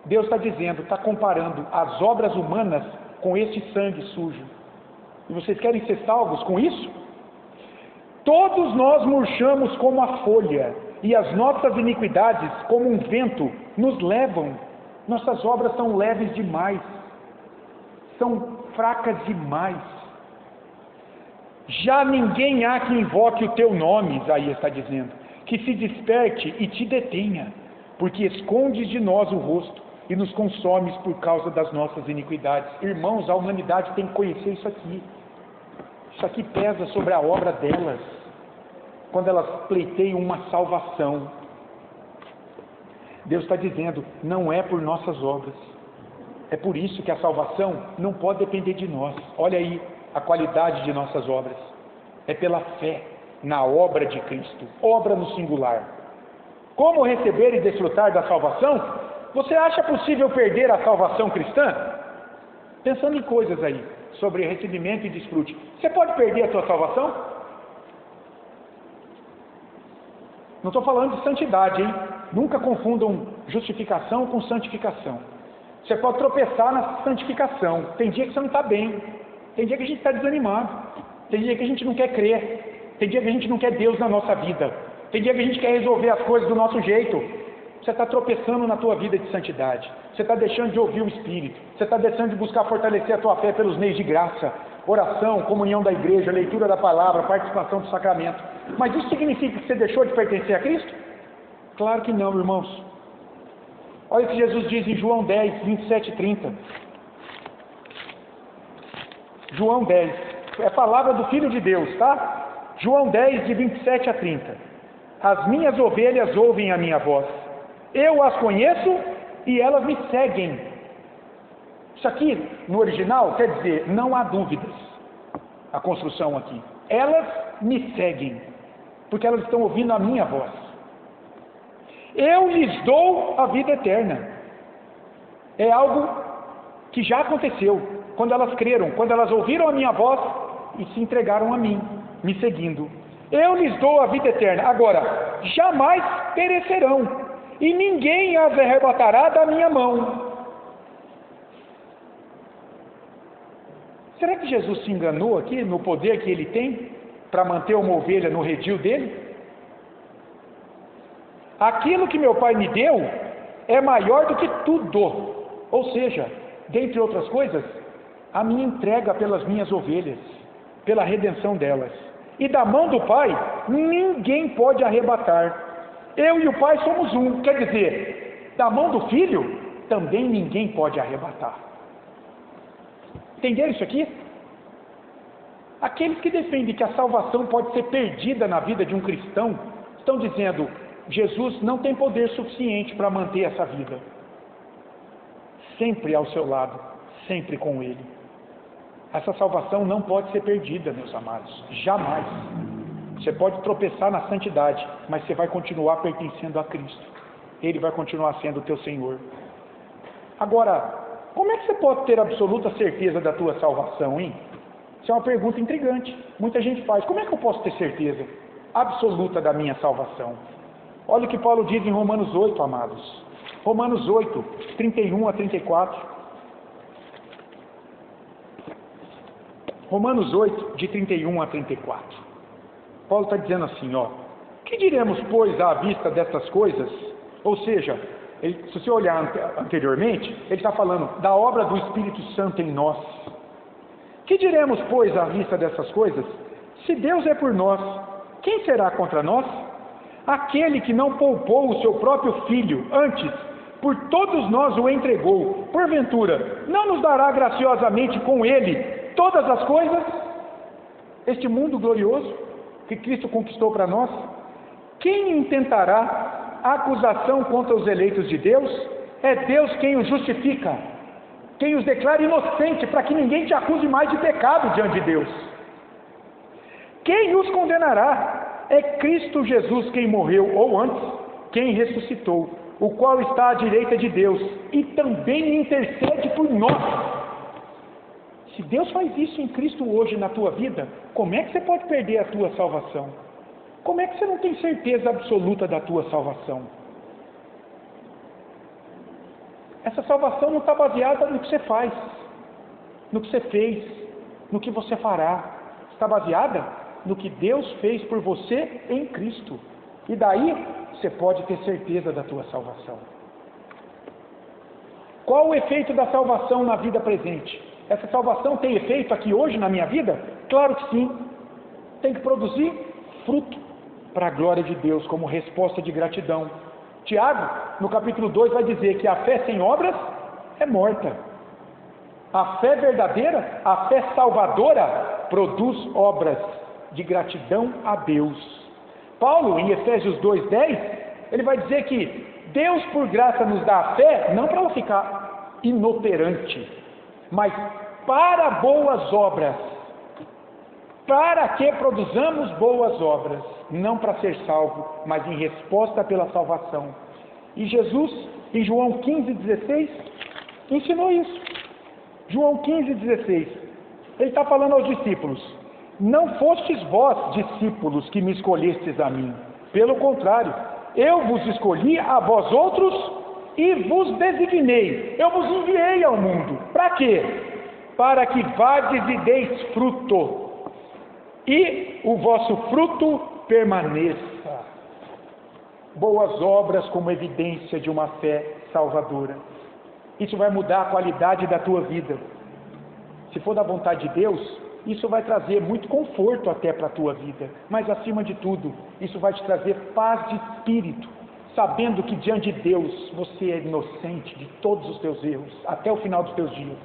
Deus está dizendo, está comparando as obras humanas com este sangue sujo. E vocês querem ser salvos com isso? Todos nós murchamos como a folha, e as nossas iniquidades, como um vento, nos levam. Nossas obras são leves demais, são fracas demais. Já ninguém há que invoque o teu nome, Isaías está dizendo, que se desperte e te detenha, porque escondes de nós o rosto e nos consomes por causa das nossas iniquidades. Irmãos, a humanidade tem que conhecer isso aqui. Isso aqui pesa sobre a obra delas, quando elas pleiteiam uma salvação. Deus está dizendo, não é por nossas obras. É por isso que a salvação não pode depender de nós. Olha aí a qualidade de nossas obras. É pela fé na obra de Cristo, obra no singular. Como receber e desfrutar da salvação? Você acha possível perder a salvação cristã? Pensando em coisas aí, sobre recebimento e desfrute. Você pode perder a sua salvação? Não estou falando de santidade, hein? Nunca confundam justificação com santificação. Você pode tropeçar na santificação. Tem dia que você não está bem. Tem dia que a gente está desanimado. Tem dia que a gente não quer crer. Tem dia que a gente não quer Deus na nossa vida. Tem dia que a gente quer resolver as coisas do nosso jeito. Você está tropeçando na tua vida de santidade. Você está deixando de ouvir o Espírito. Você está deixando de buscar fortalecer a tua fé pelos meios de graça. Oração, comunhão da igreja, leitura da palavra, participação do sacramento. Mas isso significa que você deixou de pertencer a Cristo? Claro que não, irmãos. Olha o que Jesus diz em João 10, 27 e 30. João 10. É a palavra do Filho de Deus, tá? João 10, de 27 a 30. As minhas ovelhas ouvem a minha voz. Eu as conheço e elas me seguem. Isso aqui, no original, quer dizer, não há dúvidas. A construção aqui. Elas me seguem, porque elas estão ouvindo a minha voz. Eu lhes dou a vida eterna. É algo que já aconteceu, quando elas creram, quando elas ouviram a minha voz e se entregaram a mim, me seguindo. Eu lhes dou a vida eterna. Agora, jamais perecerão, e ninguém as arrebatará da minha mão. Será que Jesus se enganou aqui no poder que ele tem para manter uma ovelha no redil dele? Aquilo que meu Pai me deu é maior do que tudo. Ou seja, dentre outras coisas, a minha entrega pelas minhas ovelhas, pela redenção delas. E da mão do Pai, ninguém pode arrebatar. Eu e o Pai somos um. Quer dizer, da mão do Filho, também ninguém pode arrebatar. Entenderam isso aqui? Aqueles que defendem que a salvação pode ser perdida na vida de um cristão, estão dizendo, Jesus não tem poder suficiente para manter essa vida. Sempre ao seu lado, sempre com Ele. Essa salvação não pode ser perdida, meus amados, jamais. Você pode tropeçar na santidade, mas você vai continuar pertencendo a Cristo. Ele vai continuar sendo o teu Senhor. Agora, como é que você pode ter absoluta certeza da tua salvação, hein? Isso é uma pergunta intrigante. Muita gente faz. Como é que eu posso ter certeza absoluta da minha salvação? Olha o que Paulo diz em Romanos 8, amados. Romanos 8, 31 a 34. Romanos 8, de 31 a 34. Paulo está dizendo assim, ó. Que diremos, pois, à vista dessas coisas? Ou seja, se você olhar anteriormente, ele está falando da obra do Espírito Santo em nós. Que diremos, pois, à vista dessas coisas? Se Deus é por nós, quem será contra nós? Aquele que não poupou o seu próprio Filho, antes, por todos nós o entregou, porventura, não nos dará graciosamente com Ele todas as coisas? Este mundo glorioso que Cristo conquistou para nós? Quem intentará acusação contra os eleitos de Deus? É Deus quem os justifica, quem os declara inocente, para que ninguém te acuse mais de pecado diante de Deus. Quem os condenará? É Cristo Jesus quem morreu, ou antes, quem ressuscitou, o qual está à direita de Deus, e também intercede por nós. Se Deus faz isso em Cristo hoje na tua vida, como é que você pode perder a tua salvação? Como é que você não tem certeza absoluta da tua salvação? Essa salvação não está baseada no que você faz, no que você fez, no que você fará. Está baseada no que Deus fez por você em Cristo. E daí você pode ter certeza da tua salvação. Qual o efeito da salvação na vida presente? Essa salvação tem efeito aqui hoje na minha vida? Claro que sim. Tem que produzir fruto para a glória de Deus, como resposta de gratidão. Tiago, no capítulo 2, vai dizer que a fé sem obras é morta. A fé verdadeira, a fé salvadora, produz obras de gratidão a Deus. Paulo, em Efésios 2:10, ele vai dizer que Deus por graça nos dá a fé, não para ela ficar inoperante, mas para boas obras, para que produzamos boas obras, não para ser salvo, mas em resposta pela salvação. E Jesus, em João 15:16, ensinou isso. João 15:16, ele está falando aos discípulos: não fostes vós, discípulos, que me escolhestes a mim, Pelo contrário, eu vos escolhi a vós outros e vos designei. Eu vos enviei ao mundo. Para quê? Para que vades e deis fruto, e o vosso fruto permaneça. Boas obras como evidência de uma fé salvadora. Isso vai mudar a qualidade da tua vida. Se for da vontade de Deus, isso vai trazer muito conforto até para a tua vida. Mas acima de tudo, isso vai te trazer paz de espírito, sabendo que diante de Deus você é inocente de todos os teus erros, até o final dos teus dias.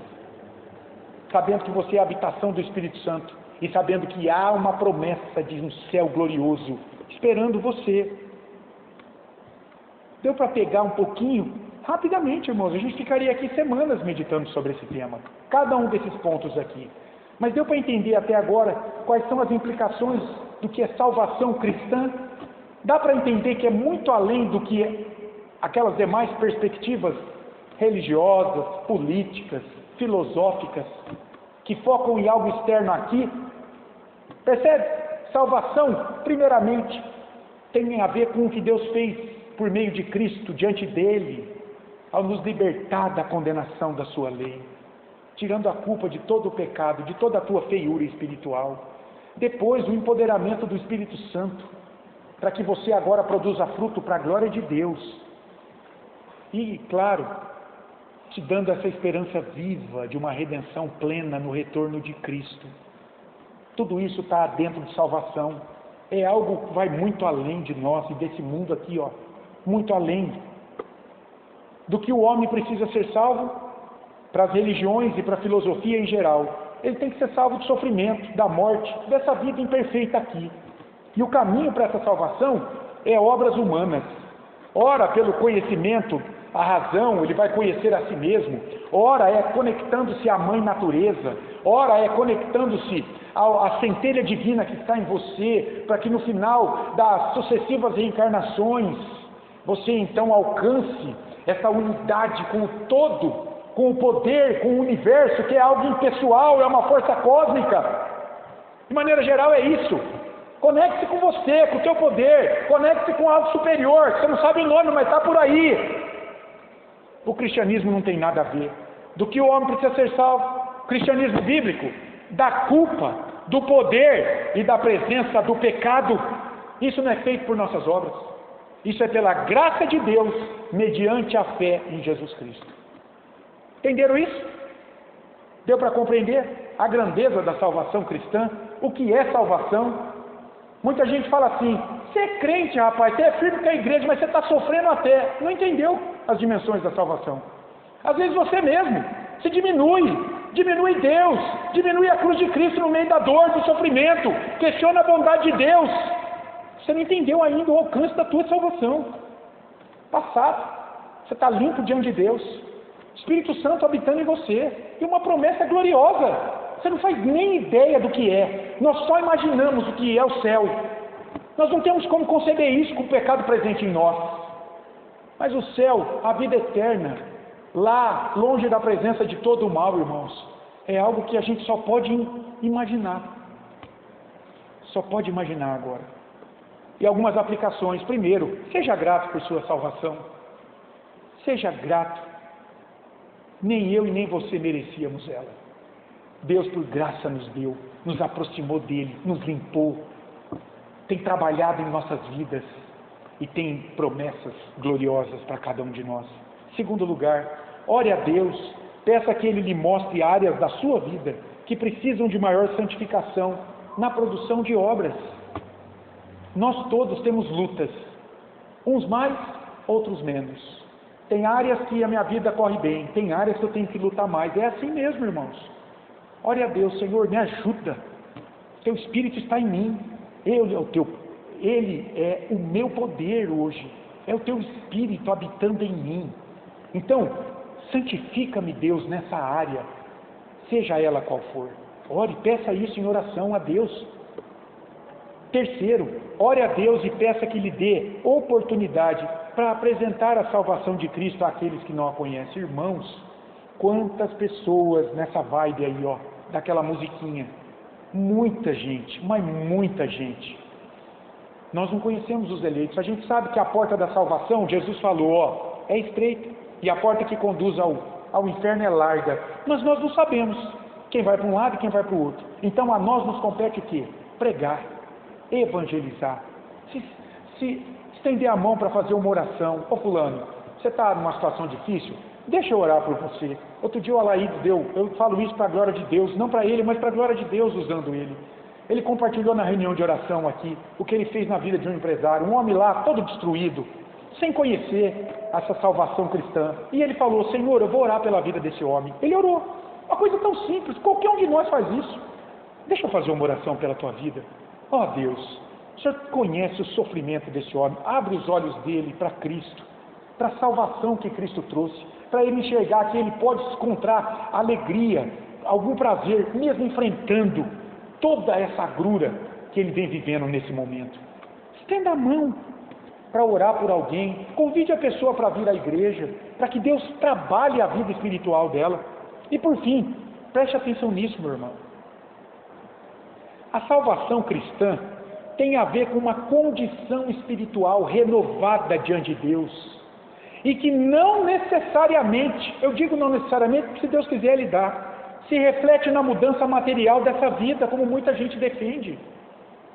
Sabendo que você é a habitação do Espírito Santo e sabendo que há uma promessa de um céu glorioso esperando você. Deu para pegar um pouquinho? Rapidamente, irmãos, a gente ficaria aqui semanas meditando sobre esse tema, cada um desses pontos aqui. Mas deu para entender até agora quais são as implicações do que é salvação cristã? Dá para entender que é muito além do que aquelas demais perspectivas religiosas, políticas, filosóficas, que focam em algo externo aqui? Percebe? Salvação, primeiramente, tem a ver com o que Deus fez por meio de Cristo diante dele, ao nos libertar da condenação da sua lei, tirando a culpa de todo o pecado, de toda a tua feiura espiritual. Depois, o empoderamento do Espírito Santo, para que você agora produza fruto para a glória de Deus. E, claro, te dando essa esperança viva de uma redenção plena no retorno de Cristo. Tudo isso está dentro de salvação. É algo que vai muito além de nós e desse mundo aqui, ó, muito além do que o homem precisa ser salvo para as religiões e para a filosofia em geral. Ele tem que ser salvo do sofrimento, da morte, dessa vida imperfeita aqui. E o caminho para essa salvação é obras humanas. Ora, pelo conhecimento, a razão, ele vai conhecer a si mesmo. Ora, é conectando-se à mãe natureza. Ora, é conectando-se à centelha divina que está em você, para que no final das sucessivas reencarnações, você então alcance essa unidade com o todo, com o poder, com o universo, que é algo impessoal, é uma força cósmica. De maneira geral é isso. Conecte-se com você, com o teu poder, conecte-se com algo superior, você não sabe o nome, mas está por aí. O cristianismo não tem nada a ver. Do que o homem precisa ser salvo? O cristianismo bíblico, da culpa, do poder e da presença do pecado. Isso não é feito por nossas obras. Isso é pela graça de Deus, mediante a fé em Jesus Cristo. Entenderam isso? Deu para compreender a grandeza da salvação cristã? O que é salvação? Muita gente fala assim: você é crente, rapaz, você é firme com a igreja, mas você está sofrendo até. Não entendeu as dimensões da salvação. Às vezes você mesmo se diminui Deus, diminui a cruz de Cristo no meio da dor, do sofrimento, questiona a bondade de Deus. Você não entendeu ainda o alcance da tua salvação. Passado, você está limpo diante de Deus, Espírito Santo habitando em você, e uma promessa gloriosa. Você não faz nem ideia do que é. Nós só imaginamos o que é o céu. Nós não temos como conceber isso com o pecado presente em nós. Mas o céu, a vida eterna, lá, longe da presença de todo o mal, irmãos, é algo que a gente só pode imaginar. Só pode imaginar agora. E algumas aplicações. Primeiro, seja grato por sua salvação. Seja grato. Nem eu e nem você merecíamos ela. Deus por graça nos deu, nos aproximou dele, nos limpou, tem trabalhado em nossas vidas e tem promessas gloriosas para cada um de nós. Segundo lugar, ore a Deus, peça que Ele lhe mostre áreas da sua vida que precisam de maior santificação na produção de obras. Nós todos temos lutas, uns mais, outros menos. Tem áreas que a minha vida corre bem, tem áreas que eu tenho que lutar mais. É assim mesmo, irmãos. Ore a Deus: Senhor, me ajuda, Teu Espírito está em mim, Ele é o meu poder hoje, é o Teu Espírito habitando em mim. Então, santifica-me, Deus, nessa área, seja ela qual for. Ore, peça isso em oração a Deus. Terceiro, ore a Deus e peça que lhe dê oportunidade para apresentar a salvação de Cristo àqueles que não a conhecem. Irmãos, quantas pessoas nessa vibe aí, ó, daquela musiquinha, muita gente, mas muita gente, Nós não conhecemos os eleitos. A gente sabe que a porta da salvação, Jesus falou, ó, é estreita, e a porta que conduz ao inferno é larga. Mas nós não sabemos quem vai para um lado e quem vai para o outro. Então a nós nos compete o quê? Pregar, evangelizar, se estender a mão para fazer uma oração. Ô fulano, você está numa situação difícil? Deixa eu orar por você. Outro dia o Alaídes deu, eu falo isso para a glória de Deus, não para ele, mas para a glória de Deus, usando ele. Ele compartilhou na reunião de oração aqui, o que ele fez na vida de um empresário, um homem lá todo destruído, sem conhecer essa salvação cristã. E ele falou, Senhor, eu vou orar pela vida desse homem. Ele orou, uma coisa tão simples, qualquer um de nós faz isso. Deixa eu fazer uma oração pela tua vida. Ó Deus, o Senhor conhece o sofrimento desse homem, abre os olhos dele para Cristo, para a salvação que Cristo trouxe, para ele enxergar que ele pode encontrar alegria, algum prazer, mesmo enfrentando toda essa agrura que ele vem vivendo nesse momento. Estenda a mão para orar por alguém, convide a pessoa para vir à igreja, para que Deus trabalhe a vida espiritual dela. E por fim, preste atenção nisso, meu irmão. A salvação cristã tem a ver com uma condição espiritual renovada diante de Deus, e que não necessariamente, eu digo não necessariamente, porque se Deus quiser Ele dá, se reflete na mudança material dessa vida, como muita gente defende.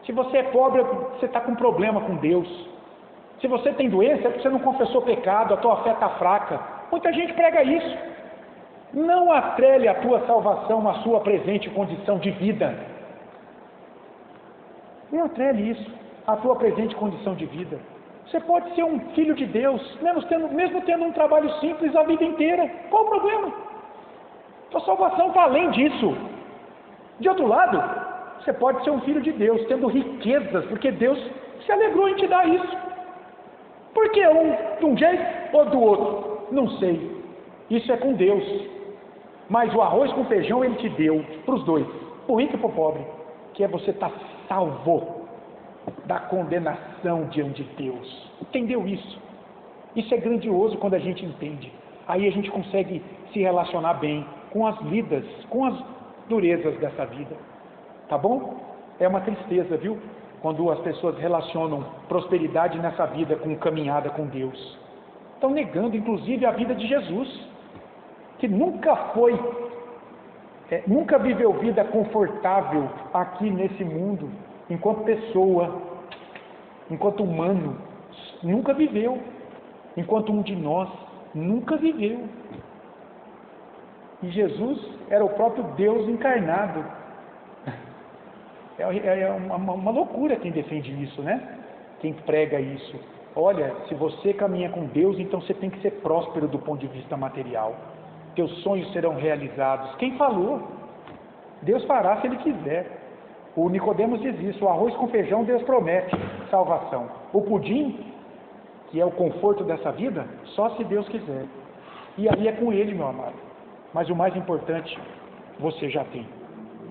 Se você é pobre, você está com problema com Deus. Se você tem doença, é porque você não confessou pecado, a tua fé está fraca. Muita gente prega isso. Não atrele a tua salvação à sua presente condição de vida. Não atrele isso à tua presente condição de vida. Você pode ser um filho de Deus, mesmo tendo um trabalho simples a vida inteira. Qual o problema? Sua salvação está além disso. De outro lado, você pode ser um filho de Deus, tendo riquezas, porque Deus se alegrou em te dar isso. Por que um de um jeito ou do outro? Não sei. Isso é com Deus. Mas o arroz com feijão Ele te deu, para os dois, para o rico e para o pobre, que é você estar salvo da condenação diante de Deus. Entendeu isso? Isso é grandioso quando a gente entende. Aí a gente consegue se relacionar bem com as lidas, com as durezas dessa vida. Tá bom? É uma tristeza, viu? Quando as pessoas relacionam prosperidade nessa vida com caminhada com Deus. Estão negando, inclusive, a vida de Jesus, que nunca viveu vida confortável aqui nesse mundo, enquanto pessoa, enquanto humano, nunca viveu, enquanto um de nós nunca viveu. E Jesus era o próprio Deus encarnado. É uma loucura quem defende isso, né? Quem prega isso. Olha, se você caminha com Deus, então você tem que ser próspero do ponto de vista material. Teus sonhos serão realizados. Quem falou? Deus fará se Ele quiser. O Nicodemos diz isso, o arroz com feijão Deus promete salvação. O pudim, que é o conforto dessa vida, só se Deus quiser. E aí é com Ele, meu amado. Mas o mais importante, você já tem.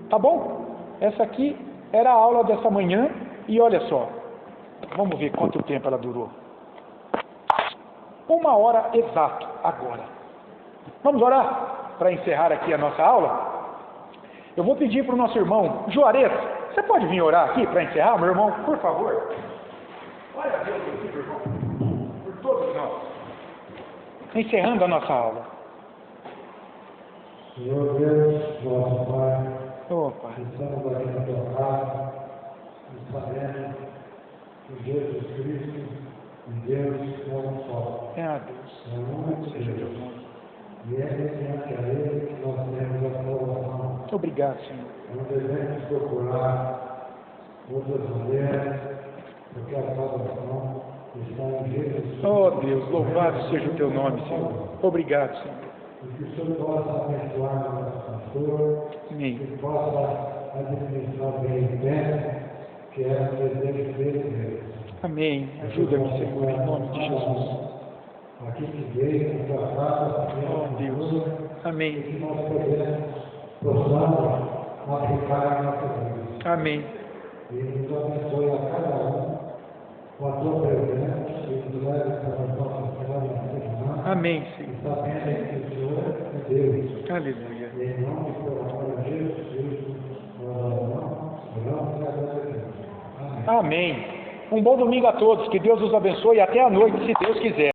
Tá bom? Essa aqui era a aula dessa manhã e olha só, vamos ver quanto tempo ela durou. 1 hora exato agora. Vamos orar para encerrar aqui a nossa aula? Eu vou pedir para o nosso irmão Juarez, você pode vir orar aqui para encerrar, meu irmão, por favor? Olha a Deus aqui, meu irmão, por todos nós. Encerrando a nossa aula. Senhor Deus, nosso Pai, Pai, estamos aqui na tua casa, e sabendo que Jesus Cristo, Deus é um só. é a Deus. É o único Seja teu Deus. nome. E é mediante a Ele que nós temos a salvação. Obrigado, Senhor. Não devemos procurar outras maneiras, porque a salvação está em Jesus Cristo. Oh Deus, louvado seja o teu nome, Senhor. Obrigado, Senhor. E que o Senhor possa abençoar o nosso pastor, Amém. que possa administrar bem o tempo, que é o desejo dele mesmo. Amém. Ajuda-me, Senhor, em nome de Jesus. Aqui que veio, na tua casa, Oh Deus. Amém. que nós possamos aplicar a nossa vida. Amém. E nos abençoe a cada um com a tua presença e nos leve para a nossa casa na semana. Amém, Senhor. E sabendo que o Senhor é Deus. Aleluia. E em nome do amor de Jesus Cristo, nós oramos e agradecemos. Amém. Amém. Um bom domingo a todos, que Deus os abençoe e até a noite, se Deus quiser.